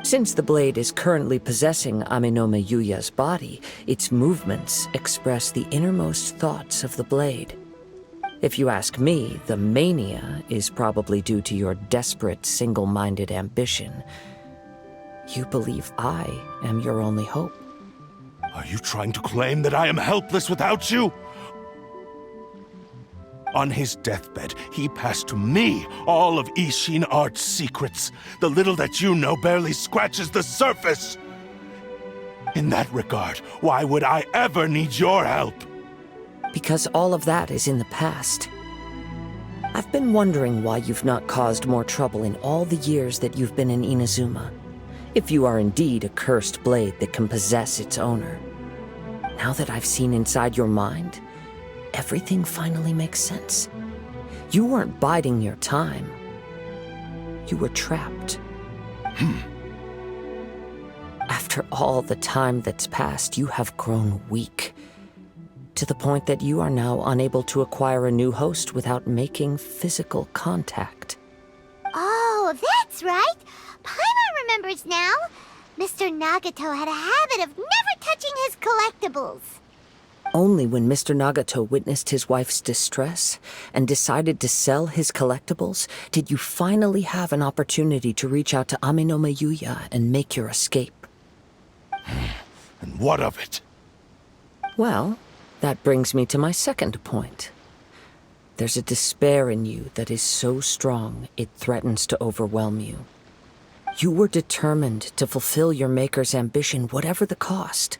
Since the blade is currently possessing Aminome Yuya's body, its movements express the innermost thoughts of the blade. If you ask me, the mania is probably due to your desperate, single-minded ambition. You believe I am your only hope. Are you trying to claim that I am helpless without you? On his deathbed, he passed to me all of Ishin art's secrets. The little that you know barely scratches the surface. In that regard, why would I ever need your help? Because all of that is in the past. I've been wondering why you've not caused more trouble in all the years that you've been in Inazuma. If you are indeed a cursed blade that can possess its owner. Now that I've seen inside your mind, everything finally makes sense. You weren't biding your time. You were trapped. After all the time that's passed, you have grown weak. To the point that you are now unable to acquire a new host without making physical contact. Oh, that's right. Paimon remembers now. Mr. Nagato had a habit of never touching his collectibles. Only when Mr. Nagato witnessed his wife's distress and decided to sell his collectibles did you finally have an opportunity to reach out to Aminome Yuya and make your escape. And what of it? Well, that brings me to my second point. There's a despair in you that is so strong it threatens to overwhelm you. You were determined to fulfill your maker's ambition, whatever the cost.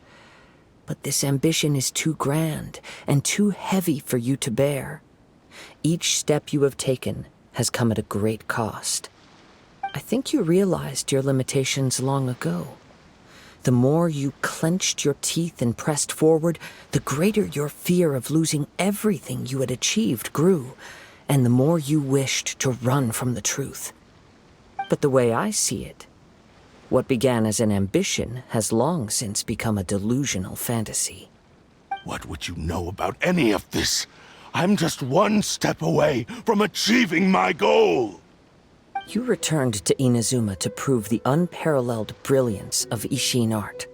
But this ambition is too grand and too heavy for you to bear. Each step you have taken has come at a great cost. I think you realized your limitations long ago. The more you clenched your teeth and pressed forward, the greater your fear of losing everything you had achieved grew, and the more you wished to run from the truth. But the way I see it, what began as an ambition has long since become a delusional fantasy. What would you know about any of this? I'm just one step away from achieving my goal! You returned to Inazuma to prove the unparalleled brilliance of Ishin art.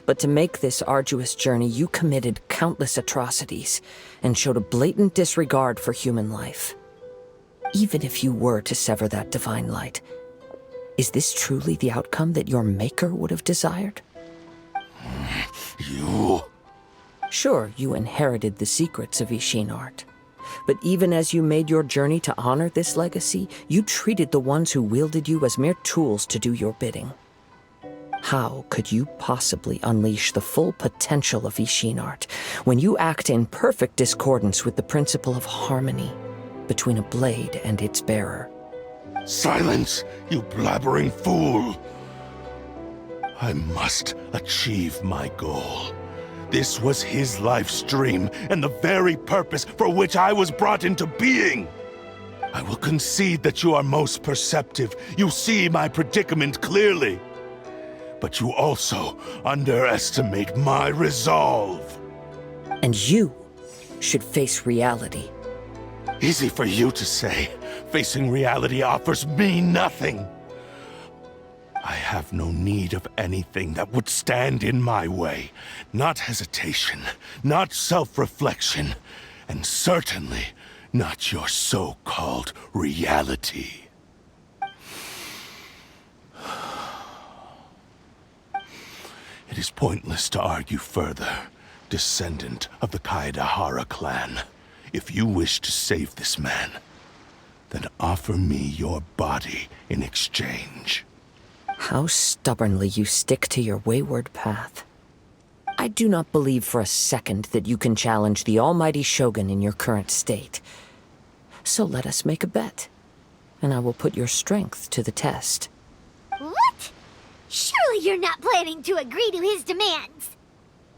But to make this arduous journey, you committed countless atrocities and showed a blatant disregard for human life. Even if you were to sever that divine light, is this truly the outcome that your maker would have desired? You... Sure, you inherited the secrets of Ishin art. But even as you made your journey to honor this legacy, you treated the ones who wielded you as mere tools to do your bidding. How could you possibly unleash the full potential of Ishin art when you act in perfect discordance with the principle of harmony between a blade and its bearer? Silence, you blabbering fool! I must achieve my goal. This was his life's dream, and the very purpose for which I was brought into being. I will concede that you are most perceptive. You see my predicament clearly. But you also underestimate my resolve. And you should face reality. Easy for you to say. Facing reality offers me nothing. I have no need of anything that would stand in my way. Not hesitation, not self-reflection, and certainly not your so-called reality. It is pointless to argue further, descendant of the Kaedahara clan. If you wish to save this man, then offer me your body in exchange. How stubbornly you stick to your wayward path. I do not believe for a second that you can challenge the almighty Shogun in your current state. So let us make a bet, and I will put your strength to the test. What? Surely you're not planning to agree to his demands.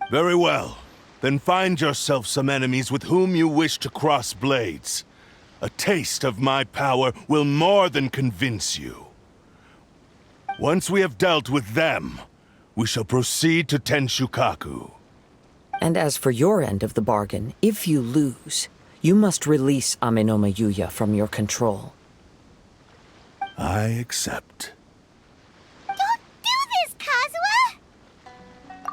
Very well. Then find yourself some enemies with whom you wish to cross blades. A taste of my power will more than convince you. Once we have dealt with them, we shall proceed to Tenshukaku. And as for your end of the bargain, if you lose, you must release Amenoma Yuya from your control. I accept. Don't do this, Kazuha!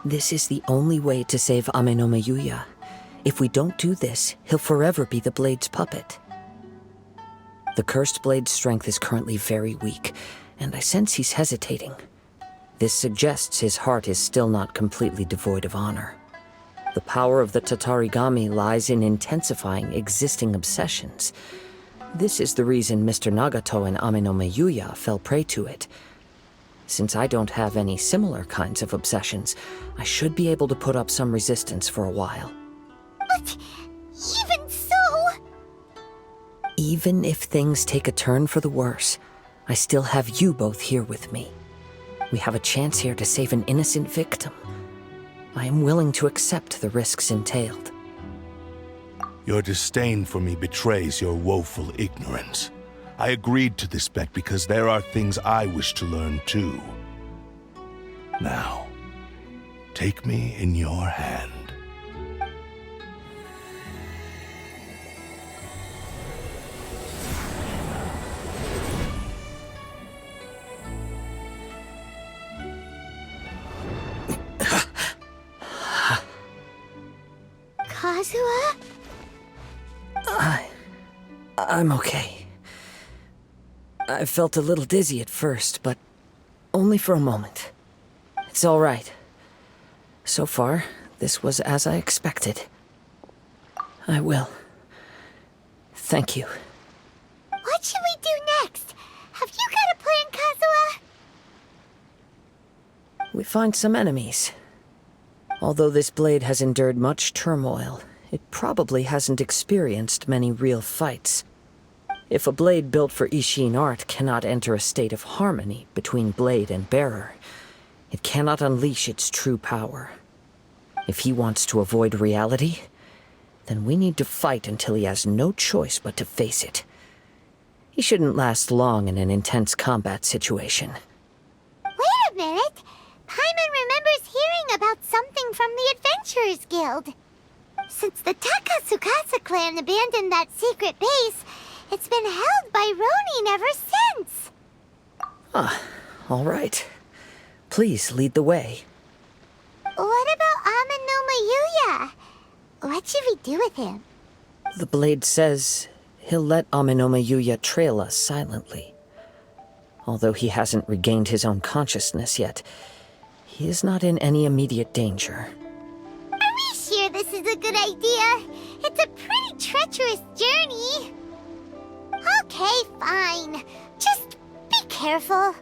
This is the only way to save Amenoma Yuya. If we don't do this, he'll forever be the Blade's puppet. The Cursed Blade's strength is currently very weak, and I sense he's hesitating. This suggests his heart is still not completely devoid of honor. The power of the Tatarigami lies in intensifying existing obsessions. This is the reason Mr. Nagato and Amenoma Yuya fell prey to it. Since I don't have any similar kinds of obsessions, I should be able to put up some resistance for a while. But even so... Even if things take a turn for the worse, I still have you both here with me. We have a chance here to save an innocent victim. I am willing to accept the risks entailed. Your disdain for me betrays your woeful ignorance. I agreed to this bet because there are things I wish to learn too. Now, take me in your hand. Kazuha? I'm okay. I felt a little dizzy at first, but only for a moment. It's all right. So far, this was as I expected. I will. Thank you. What should we do next? Have you got a plan, Kazuha? We find some enemies. Although this blade has endured much turmoil, it probably hasn't experienced many real fights. If a blade built for Ishin art cannot enter a state of harmony between blade and bearer, it cannot unleash its true power. If he wants to avoid reality, then we need to fight until he has no choice but to face it. He shouldn't last long in an intense combat situation. Wait a minute! Paimon remembers hearing about something from the Adventurers Guild. Since the Takasukasa clan abandoned that secret base, it's been held by Ronin ever since. All right. Please lead the way. What about Amenoma Yuya? What should we do with him? The blade says he'll let Amenoma Yuya trail us silently. Although he hasn't regained his own consciousness yet, he is not in any immediate danger. Are we sure this is a good idea? It's a pretty treacherous journey. Okay, fine. Just be careful.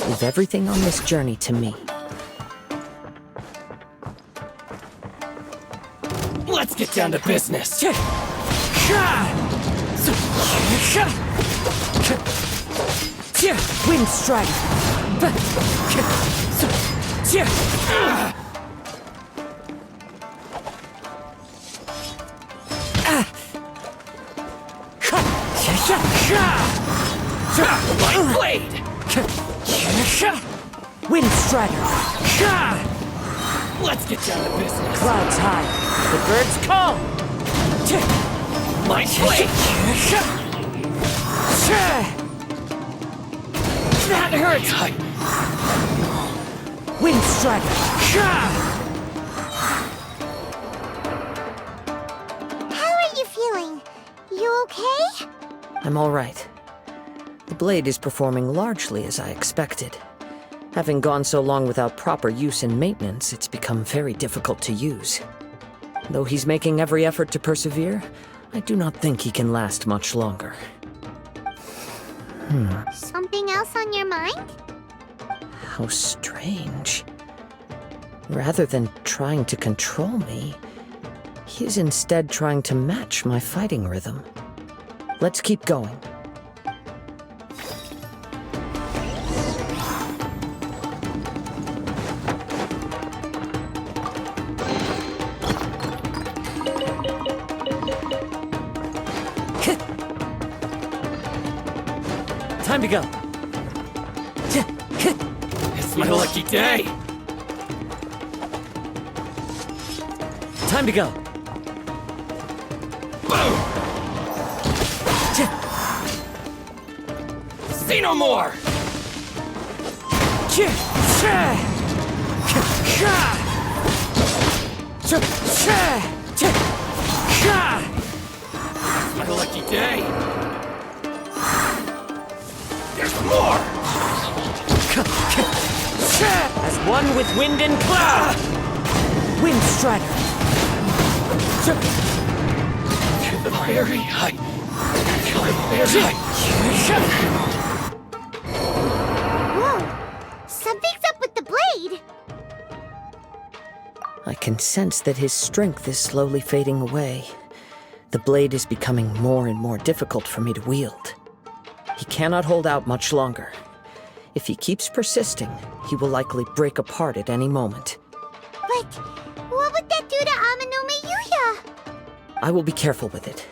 Leave everything on this journey to me. Let's get down to business. Wind strike! My blade! Wind strider! Let's get down to business. Clouds high. The birds call. My blade! That hurts! Wind strider! How are you feeling? You okay? I'm all right. The blade is performing largely as I expected. Having gone so long without proper use and maintenance, it's become very difficult to use. Though he's making every effort to persevere, I do not think he can last much longer. Something else on your mind? How strange. Rather than trying to control me, he is instead trying to match my fighting rhythm. Let's keep going. Time to go. It's my lucky day. Time to go. Boom! Say no more! It's my lucky day. There's more! As one with wind and cloud! Wind strider! Very high. Whoa! Something's up with the blade! I can sense that his strength is slowly fading away. The blade is becoming more and more difficult for me to wield. He cannot hold out much longer. If he keeps persisting, he will likely break apart at any moment. But what would that do to Amano Miyuya? I will be careful with it.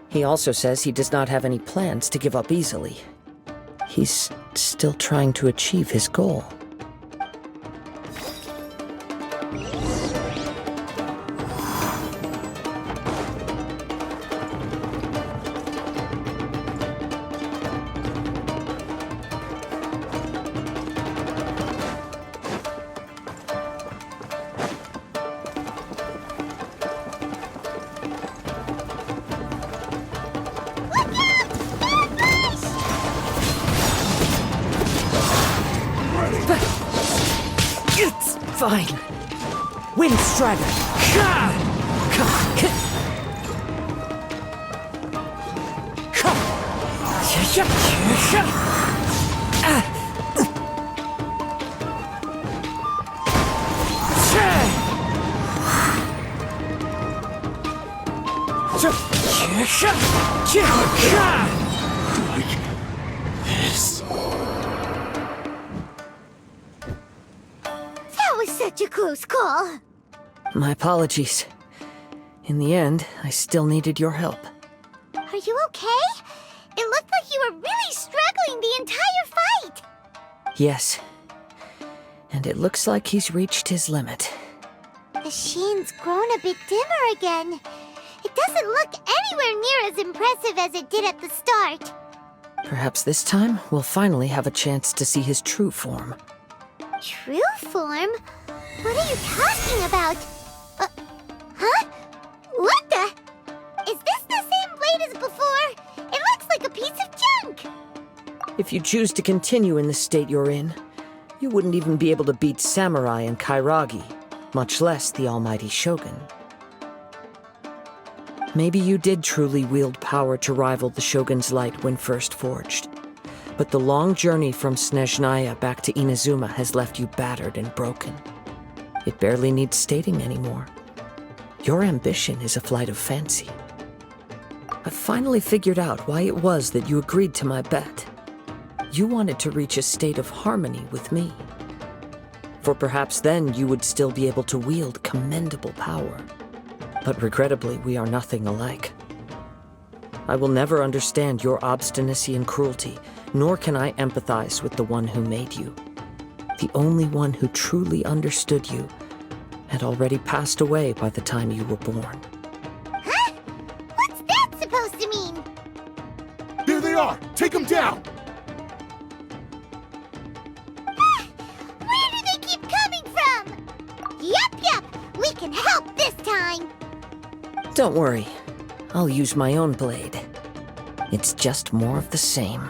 He also says he does not have any plans to give up easily. He's still trying to achieve his goal. It's fine. Wind strider. That was such a close call. My apologies. In the end, I still needed your help. Are you okay? It looked like you were really struggling the entire fight. Yes. And it looks like he's reached his limit. The sheen's grown a bit dimmer again. It doesn't look anywhere near as impressive as it did at the start. Perhaps this time, we'll finally have a chance to see his true form. True form? What are you talking about? Huh? What the? Is this the same blade as before? It looks like a piece of junk! If you choose to continue in the state you're in, you wouldn't even be able to beat Samurai and Kairagi, much less the almighty Shogun. Maybe you did truly wield power to rival the Shogun's light when first forged. But the long journey from Snezhnaya back to Inazuma has left you battered and broken. It barely needs stating anymore. Your ambition is a flight of fancy. I've finally figured out why it was that you agreed to my bet. You wanted to reach a state of harmony with me. For perhaps then you would still be able to wield commendable power. But regrettably, we are nothing alike. I will never understand your obstinacy and cruelty, nor can I empathize with the one who made you. The only one who truly understood you had already passed away by the time you were born. Huh? What's that supposed to mean? There they are! Take them down! Where do they keep coming from? Yup, we can help this time. Don't worry, I'll use my own blade. It's just more of the same.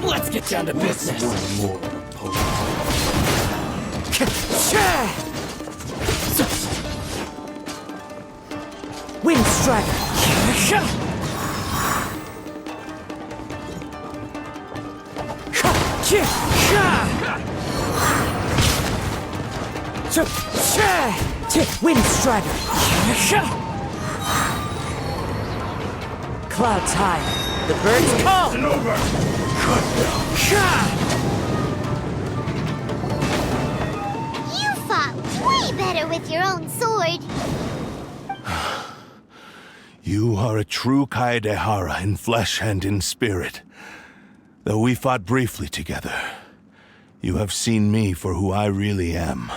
Let's get down to business. Wind Strider! Wind Strider! Clouds high. The birds call! And over! Cut down! You fought way better with your own sword. You are a true Kaedehara in flesh and in spirit. Though we fought briefly together, you have seen me for who I really am.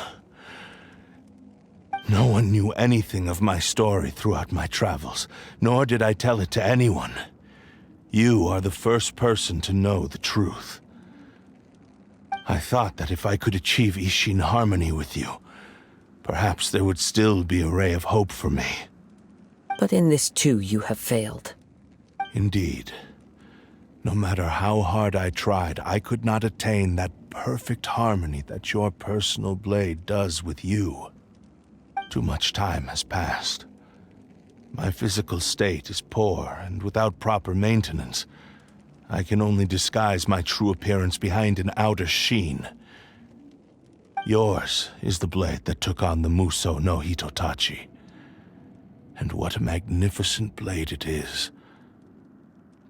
No one knew anything of my story throughout my travels, nor did I tell it to anyone. You are the first person to know the truth. I thought that if I could achieve Ishin harmony with you, perhaps there would still be a ray of hope for me. But in this too, you have failed. Indeed. No matter how hard I tried, I could not attain that perfect harmony that your personal blade does with you. Too much time has passed. My physical state is poor, and without proper maintenance, I can only disguise my true appearance behind an outer sheen. Yours is the blade that took on the Muso no Hitotachi. And what a magnificent blade it is.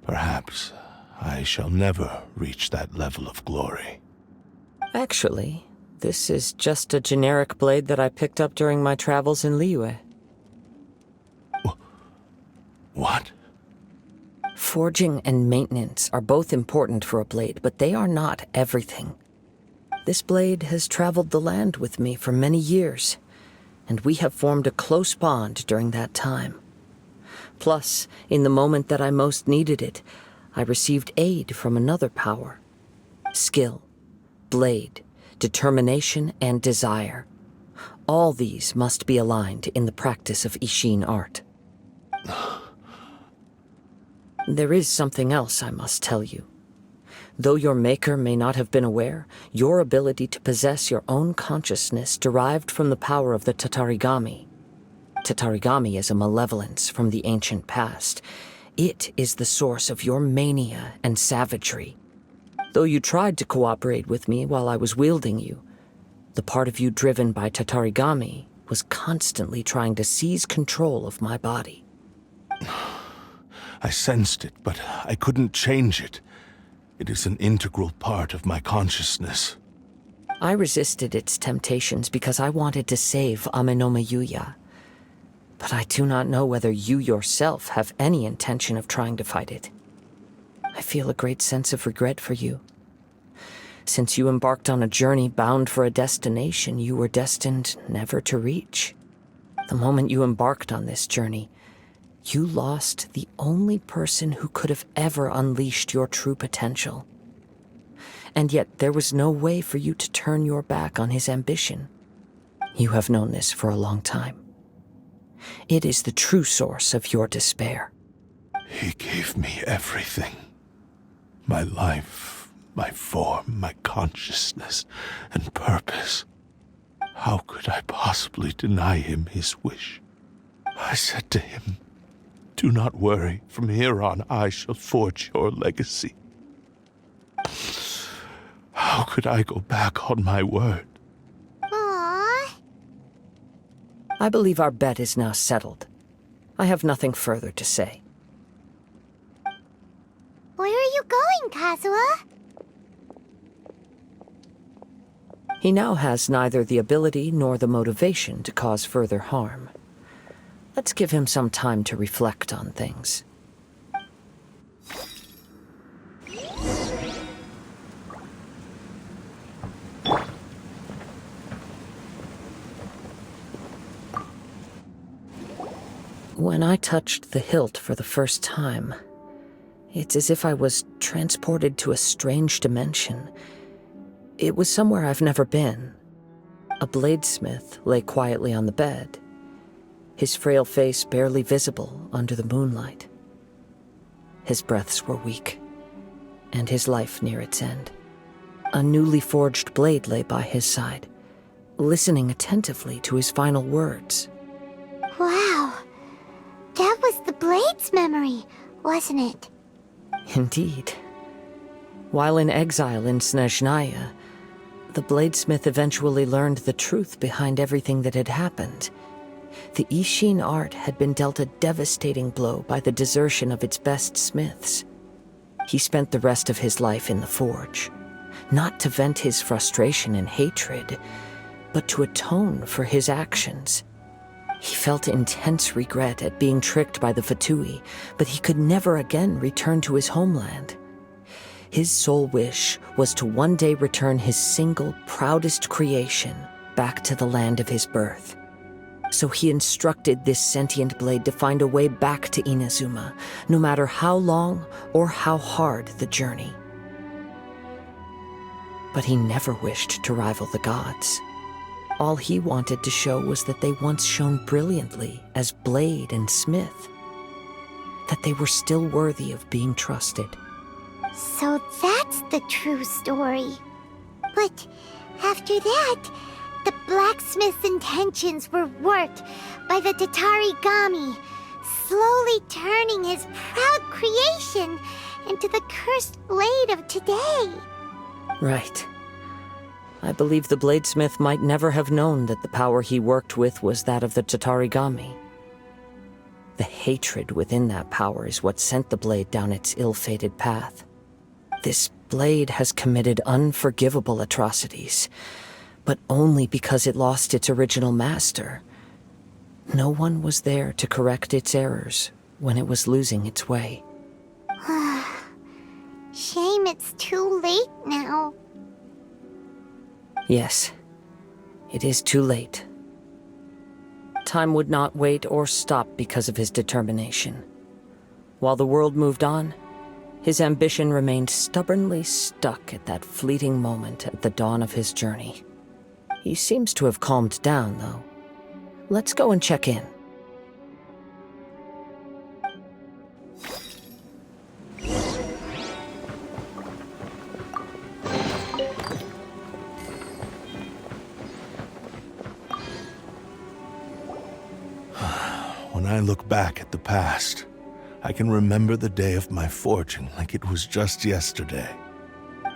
Perhaps I shall never reach that level of glory. Actually, this is just a generic blade that I picked up during my travels in Liyue. What? Forging and maintenance are both important for a blade, but they are not everything. This blade has traveled the land with me for many years, and we have formed a close bond during that time. Plus, in the moment that I most needed it, I received aid from another power. Skill, blade, determination, and desire. All these must be aligned in the practice of Ishin art. There is something else I must tell you. Though your maker may not have been aware, your ability to possess your own consciousness derived from the power of the Tatarigami. Tatarigami is a malevolence from the ancient past. It is the source of your mania and savagery. Though you tried to cooperate with me while I was wielding you, the part of you driven by Tatarigami was constantly trying to seize control of my body. I sensed it, but I couldn't change it. It is an integral part of my consciousness. I resisted its temptations because I wanted to save Amenoma Yuya. But I do not know whether you yourself have any intention of trying to fight it. I feel a great sense of regret for you. Since you embarked on a journey bound for a destination you were destined never to reach. The moment you embarked on this journey, you lost the only person who could have ever unleashed your true potential. And yet there was no way for you to turn your back on his ambition. You have known this for a long time. It is the true source of your despair. He gave me everything. My life, my form, my consciousness, and purpose. How could I possibly deny him his wish? I said to him, "Do not worry. From here on, I shall forge your legacy." How could I go back on my word? Aww. I believe our bet is now settled. I have nothing further to say. Where are you going, Kazuha? He now has neither the ability nor the motivation to cause further harm. Let's give him some time to reflect on things. When I touched the hilt for the first time, it's as if I was transported to a strange dimension. It was somewhere I've never been. A bladesmith lay quietly on the bed, his frail face barely visible under the moonlight. His breaths were weak, and his life near its end. A newly forged blade lay by his side, listening attentively to his final words. Wow. That was the Blade's memory, wasn't it? Indeed. While in exile in Snezhnaya, the bladesmith eventually learned the truth behind everything that had happened. The Ishin art had been dealt a devastating blow by the desertion of its best smiths. He spent the rest of his life in the forge, not to vent his frustration and hatred, but to atone for his actions. He felt intense regret at being tricked by the Fatui, but he could never again return to his homeland. His sole wish was to one day return his single, proudest creation back to the land of his birth. So he instructed this sentient blade to find a way back to Inazuma, no matter how long or how hard the journey. But he never wished to rival the gods. All he wanted to show was that they once shone brilliantly as blade and smith, that they were still worthy of being trusted. So that's the true story. But after that, the blacksmith's intentions were worked by the Tatarigami, slowly turning his proud creation into the cursed blade of today. Right. I believe the bladesmith might never have known that the power he worked with was that of the Tatarigami. The hatred within that power is what sent the blade down its ill-fated path. This blade has committed unforgivable atrocities, but only because it lost its original master. No one was there to correct its errors when it was losing its way. Shame it's too late now. Yes, it is too late. Time would not wait or stop because of his determination. While the world moved on, his ambition remained stubbornly stuck at that fleeting moment at the dawn of his journey. He seems to have calmed down, though. Let's go and check in. When I look back at the past, I can remember the day of my forging like it was just yesterday.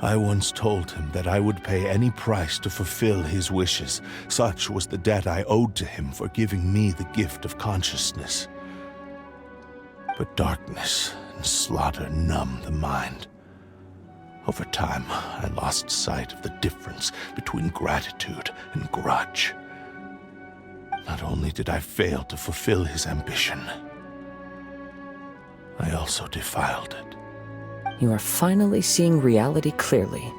I once told him that I would pay any price to fulfill his wishes. Such was the debt I owed to him for giving me the gift of consciousness. But darkness and slaughter numb the mind. Over time, I lost sight of the difference between gratitude and grudge. Not only did I fail to fulfill his ambition, I also defiled it. You are finally seeing reality clearly.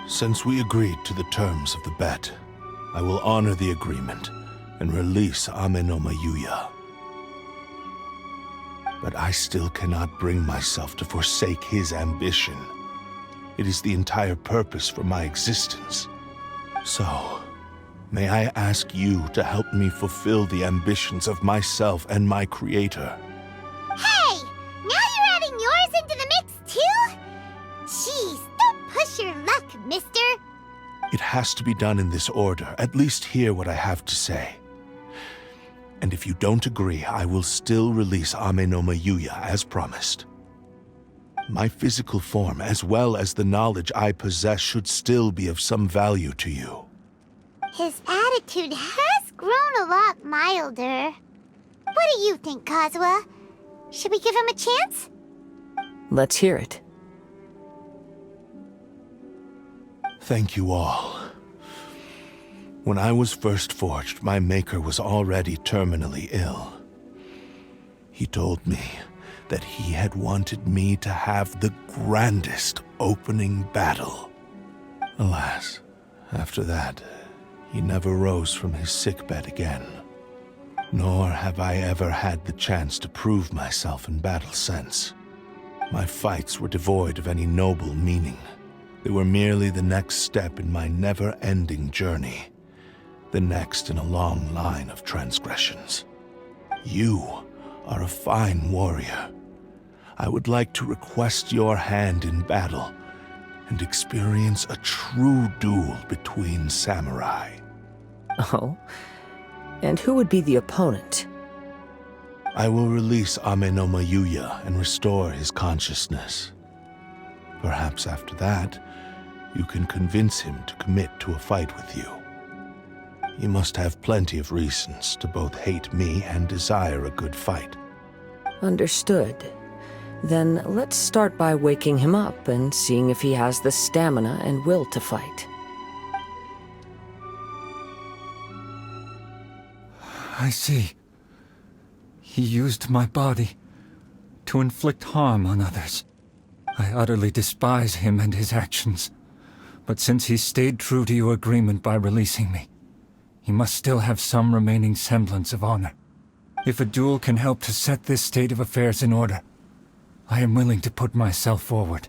Since we agreed to the terms of the bet, I will honor the agreement and release Amenoma Yuya. But I still cannot bring myself to forsake his ambition. It is the entire purpose for my existence. So, may I ask you to help me fulfill the ambitions of myself and my creator? Hey! Now you're adding yours into the mix, too? Jeez, don't push your luck, mister. It has to be done in this order. At least hear what I have to say. And if you don't agree, I will still release Ame no Mayuya as promised. My physical form, as well as the knowledge I possess, should still be of some value to you. His attitude has grown a lot milder. What do you think, Kazuha? Should we give him a chance? Let's hear it. Thank you all. When I was first forged, my maker was already terminally ill. He told me that he had wanted me to have the grandest opening battle. Alas, after that, he never rose from his sickbed again. Nor have I ever had the chance to prove myself in battle since. My fights were devoid of any noble meaning. They were merely the next step in my never-ending journey. The next in a long line of transgressions. You are a fine warrior. I would like to request your hand in battle and experience a true duel between samurai. Oh? And who would be the opponent? I will release Ame no Mayuya and restore his consciousness. Perhaps after that, you can convince him to commit to a fight with you. He must have plenty of reasons to both hate me and desire a good fight. Understood. Then let's start by waking him up and seeing if he has the stamina and will to fight. I see. He used my body to inflict harm on others. I utterly despise him and his actions. But since he stayed true to your agreement by releasing me, he must still have some remaining semblance of honor. If a duel can help to set this state of affairs in order, I am willing to put myself forward.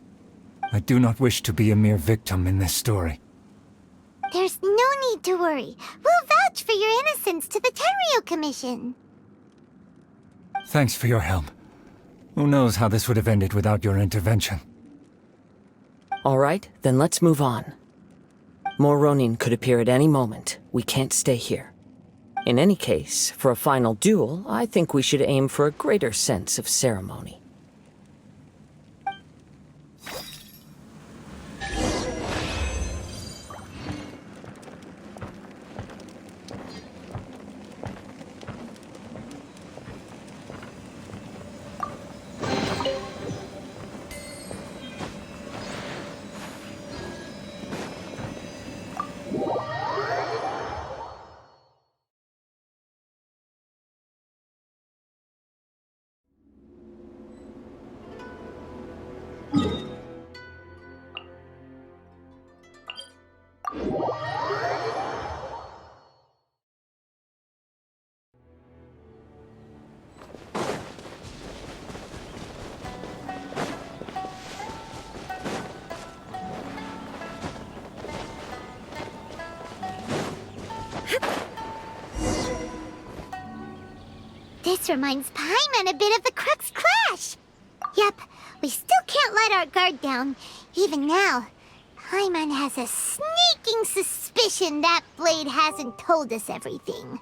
I do not wish to be a mere victim in this story. There's no need to worry. We'll vouch for your innocence to the Tenryo Commission. Thanks for your help. Who knows how this would have ended without your intervention? All right, then let's move on. More Ronin could appear at any moment. We can't stay here. In any case, for a final duel, I think we should aim for a greater sense of ceremony. This reminds Paimon a bit of the Crux Clash. Yep, we still can't let our guard down. Even now, Paimon has a sneaking suspicion that Blade hasn't told us everything.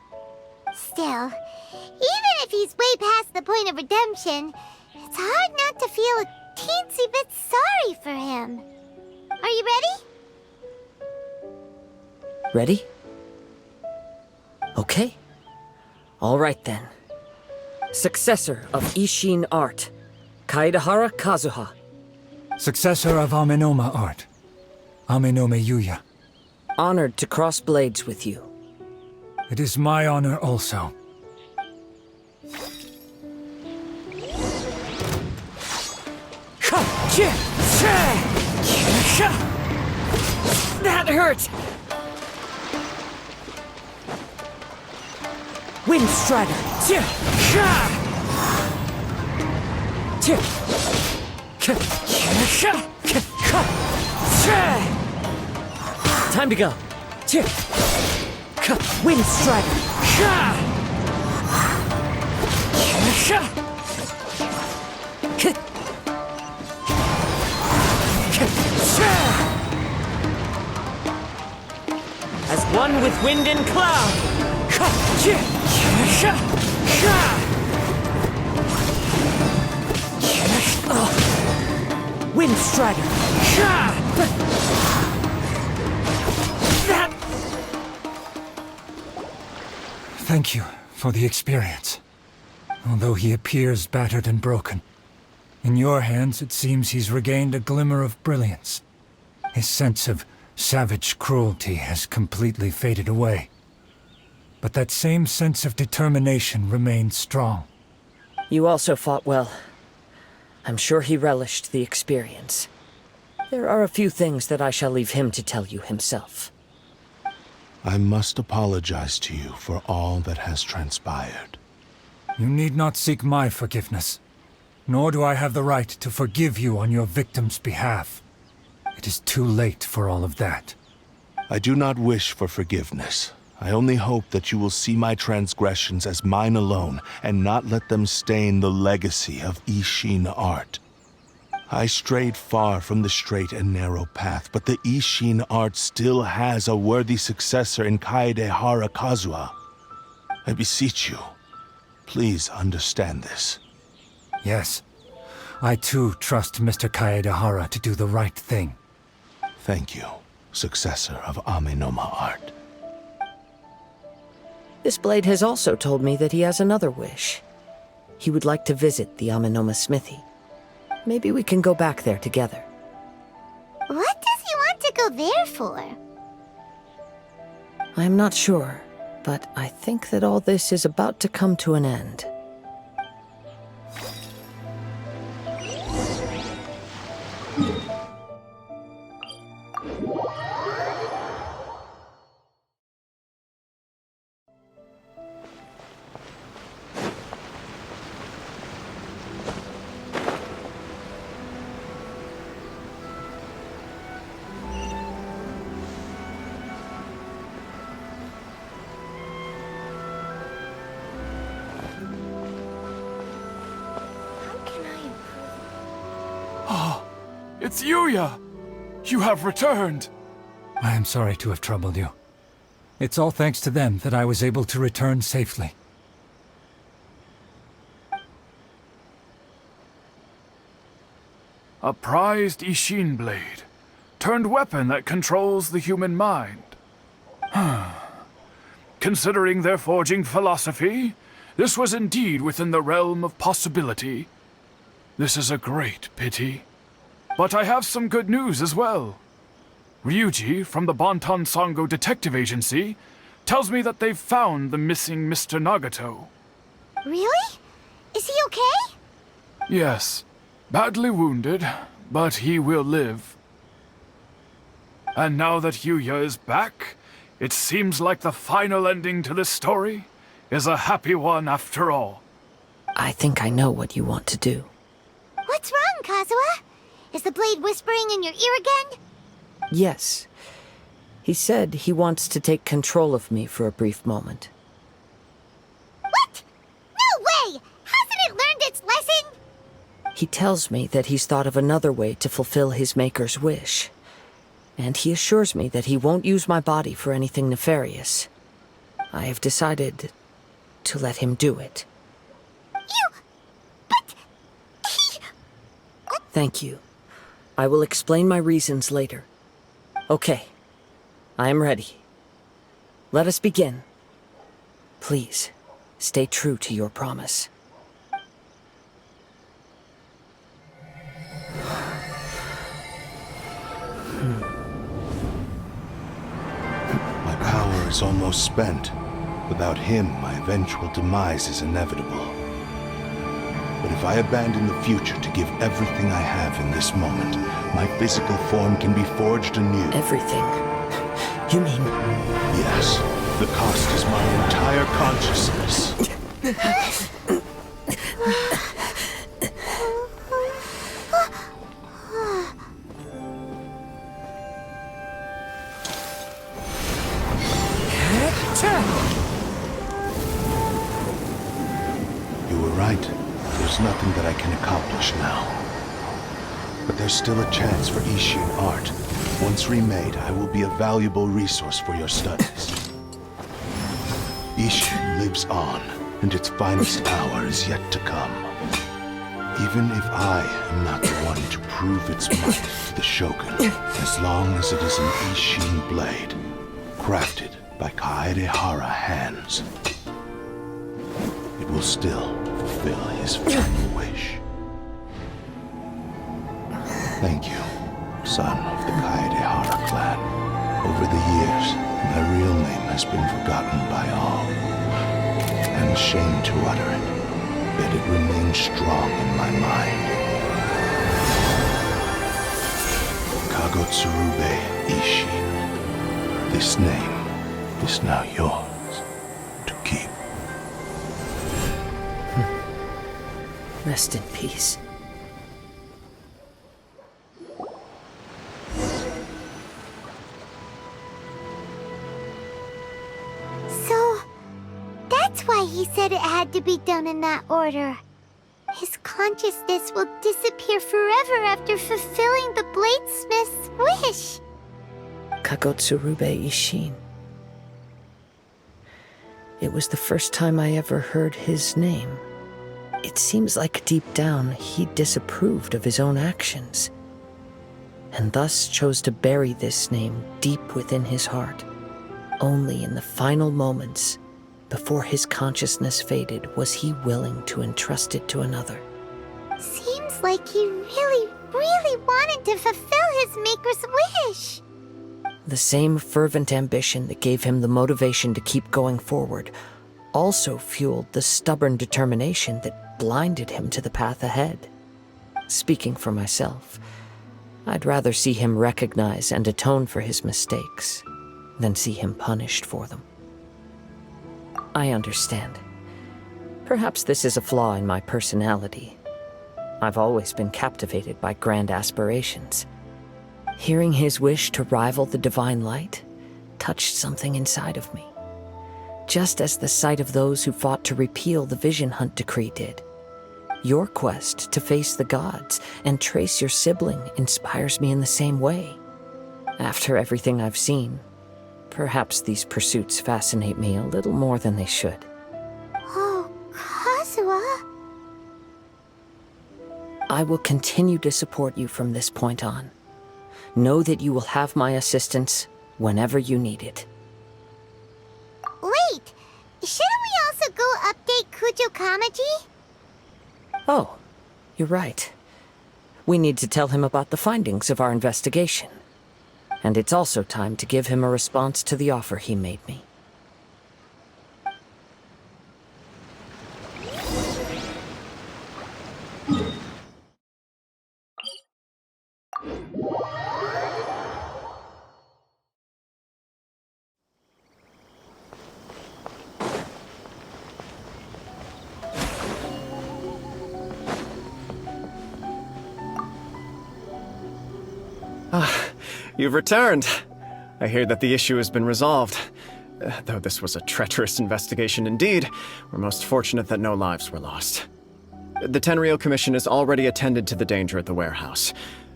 Still, even if he's way past the point of redemption, it's hard not to feel a teensy bit sorry for him. Are you ready? Ready? Okay. All right then. Successor of Ishin art, Kaedahara Kazuha. Successor of Amenoma art, Ame no Mayuya. Honored to cross blades with you. It is my honor also. That hurt! Wind Strider! Time to go! Wind Strider! one with wind and cloud. Wind Strider. Thank you for the experience. Although he appears battered and broken, in your hands it seems he's regained a glimmer of brilliance. His sense of savage cruelty has completely faded away. But that same sense of determination remains strong. You also fought well. I'm sure he relished the experience. There are a few things that I shall leave him to tell you himself. I must apologize to you for all that has transpired. You need not seek my forgiveness, nor do I have the right to forgive you on your victim's behalf. It is too late for all of that. I do not wish for forgiveness. I only hope that you will see my transgressions as mine alone, and not let them stain the legacy of Ishin art. I strayed far from the straight and narrow path, but the Ishin art still has a worthy successor in Kaedehara Kazuha. I beseech you, please understand this. Yes, I too trust Mr. Kaedehara to do the right thing. Thank you, successor of Amenoma art. This blade has also told me that he has another wish. He would like to visit the Amenoma smithy. Maybe we can go back there together. What does he want to go there for? I'm not sure, but I think that all this is about to come to an end. It's Yuya! You have returned! I am sorry to have troubled you. It's all thanks to them that I was able to return safely. A prized Ishin blade, turned weapon that controls the human mind. Considering their forging philosophy, this was indeed within the realm of possibility. This is a great pity. But I have some good news as well. Ryuji, from the Bonton Sango Detective Agency, tells me that they've found the missing Mr. Nagato. Really? Is he okay? Yes, badly wounded, but he will live. And now that Yuya is back, it seems like the final ending to this story is a happy one after all. I think I know what you want to do. What's wrong, Kazuha? Is the blade whispering in your ear again? Yes. He said he wants to take control of me for a brief moment. What? No way! Hasn't it learned its lesson? He tells me that he's thought of another way to fulfill his maker's wish. And he assures me that he won't use my body for anything nefarious. I have decided to let him do it. But... Thank you. I will explain my reasons later. Okay. I am ready. Let us begin. Please, stay true to your promise. My power is almost spent. Without him, my eventual demise is inevitable. But if I abandon the future to give everything I have in this moment, my physical form can be forged anew. Everything? You mean... Yes. The cost is my entire consciousness. You were right. There's nothing that I can accomplish now. But there's still a chance for Ishin art. Once remade, I will be a valuable resource for your studies. Ishin lives on, and its finest hour is yet to come. Even if I am not the one to prove its might to the Shogun, as long as it is an Ishin blade, crafted by Kaedehara hands, it will still fulfill his final wish. Thank you, son of the Kaedehara clan. Over the years, my real name has been forgotten by all. I'm ashamed to utter it, yet it remains strong in my mind. Kagotsurube Ishin. This name is now yours to keep. Rest in peace. So, that's why he said it had to be done in that order. His consciousness will disappear forever after fulfilling the bladesmith's wish. Kagotsurube Ishin. It was the first time I ever heard his name. It seems like deep down he disapproved of his own actions, and thus chose to bury this name deep within his heart. Only in the final moments, before his consciousness faded, was he willing to entrust it to another. Seems like he really, really wanted to fulfill his maker's wish. The same fervent ambition that gave him the motivation to keep going forward also fueled the stubborn determination that blinded him to the path ahead. Speaking for myself, I'd rather see him recognize and atone for his mistakes than see him punished for them. I understand. Perhaps this is a flaw in my personality. I've always been captivated by grand aspirations. Hearing his wish to rival the divine light touched something inside of me, just as the sight of those who fought to repeal the Vision Hunt decree did. Your quest to face the gods and trace your sibling inspires me in the same way. After everything I've seen, perhaps these pursuits fascinate me a little more than they should. Oh, Kazuha. I will continue to support you from this point on. Know that you will have my assistance whenever you need it. Wait, shouldn't we also go update Kujo Kamaji? Oh, you're right. We need to tell him about the findings of our investigation. And it's also time to give him a response to the offer he made me. You've returned. I hear that the issue has been resolved. Though this was a treacherous investigation indeed, we're most fortunate that no lives were lost. The Tenryou Commission has already attended to the danger at the warehouse.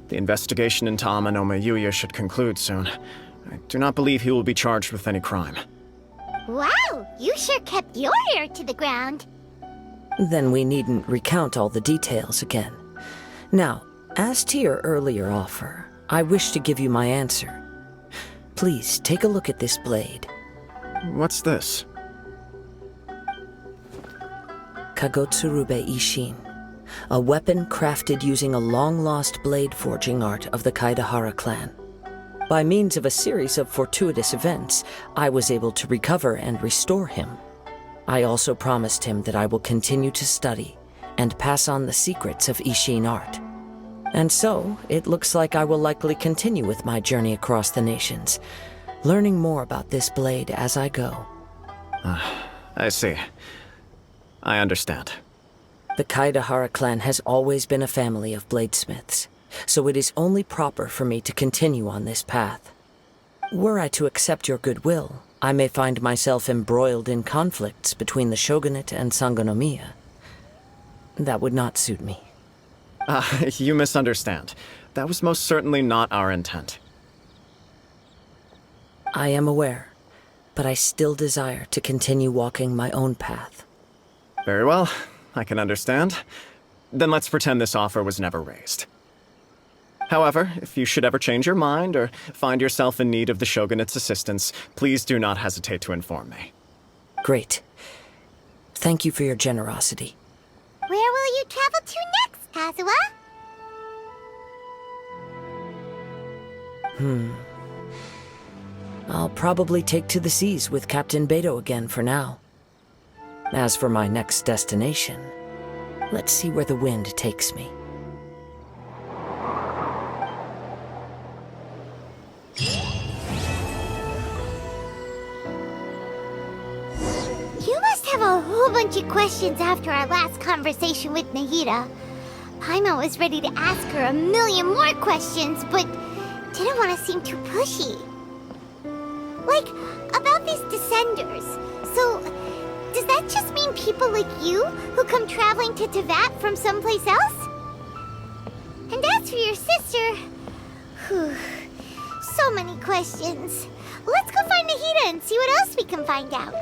The investigation into Amanome Yuya should conclude soon. I do not believe he will be charged with any crime. Wow, you sure kept your ear to the ground. Then we needn't recount all the details again. Now, as to your earlier offer, I wish to give you my answer. Please take a look at this blade. What's this? Kagotsurube Ishin, a weapon crafted using a long-lost blade forging art of the Kaedehara clan. By means of a series of fortuitous events, I was able to recover and restore him. I also promised him that I will continue to study and pass on the secrets of Ishin art. And so, it looks like I will likely continue with my journey across the nations, learning more about this blade as I go. I see. I understand. The Kaedehara clan has always been a family of bladesmiths, so it is only proper for me to continue on this path. Were I to accept your goodwill, I may find myself embroiled in conflicts between the shogunate and Sangonomiya. That would not suit me. You misunderstand. That was most certainly not our intent. I am aware, but I still desire to continue walking my own path. Very well, I can understand. Then let's pretend this offer was never raised. However, if you should ever change your mind or find yourself in need of the Shogunate's assistance, please do not hesitate to inform me. Great. Thank you for your generosity. Where will you travel to next, Kazuha? I'll probably take to the seas with Captain Beto again for now. As for my next destination, let's see where the wind takes me. You must have a whole bunch of questions after our last conversation with Nahida. Paimon was ready to ask her a million more questions, but didn't want to seem too pushy. Like, about these Descenders. So, does that just mean people like you who come traveling to Teyvat from someplace else? And as for your sister... Whew, so many questions. Let's go find Nahida and see what else we can find out.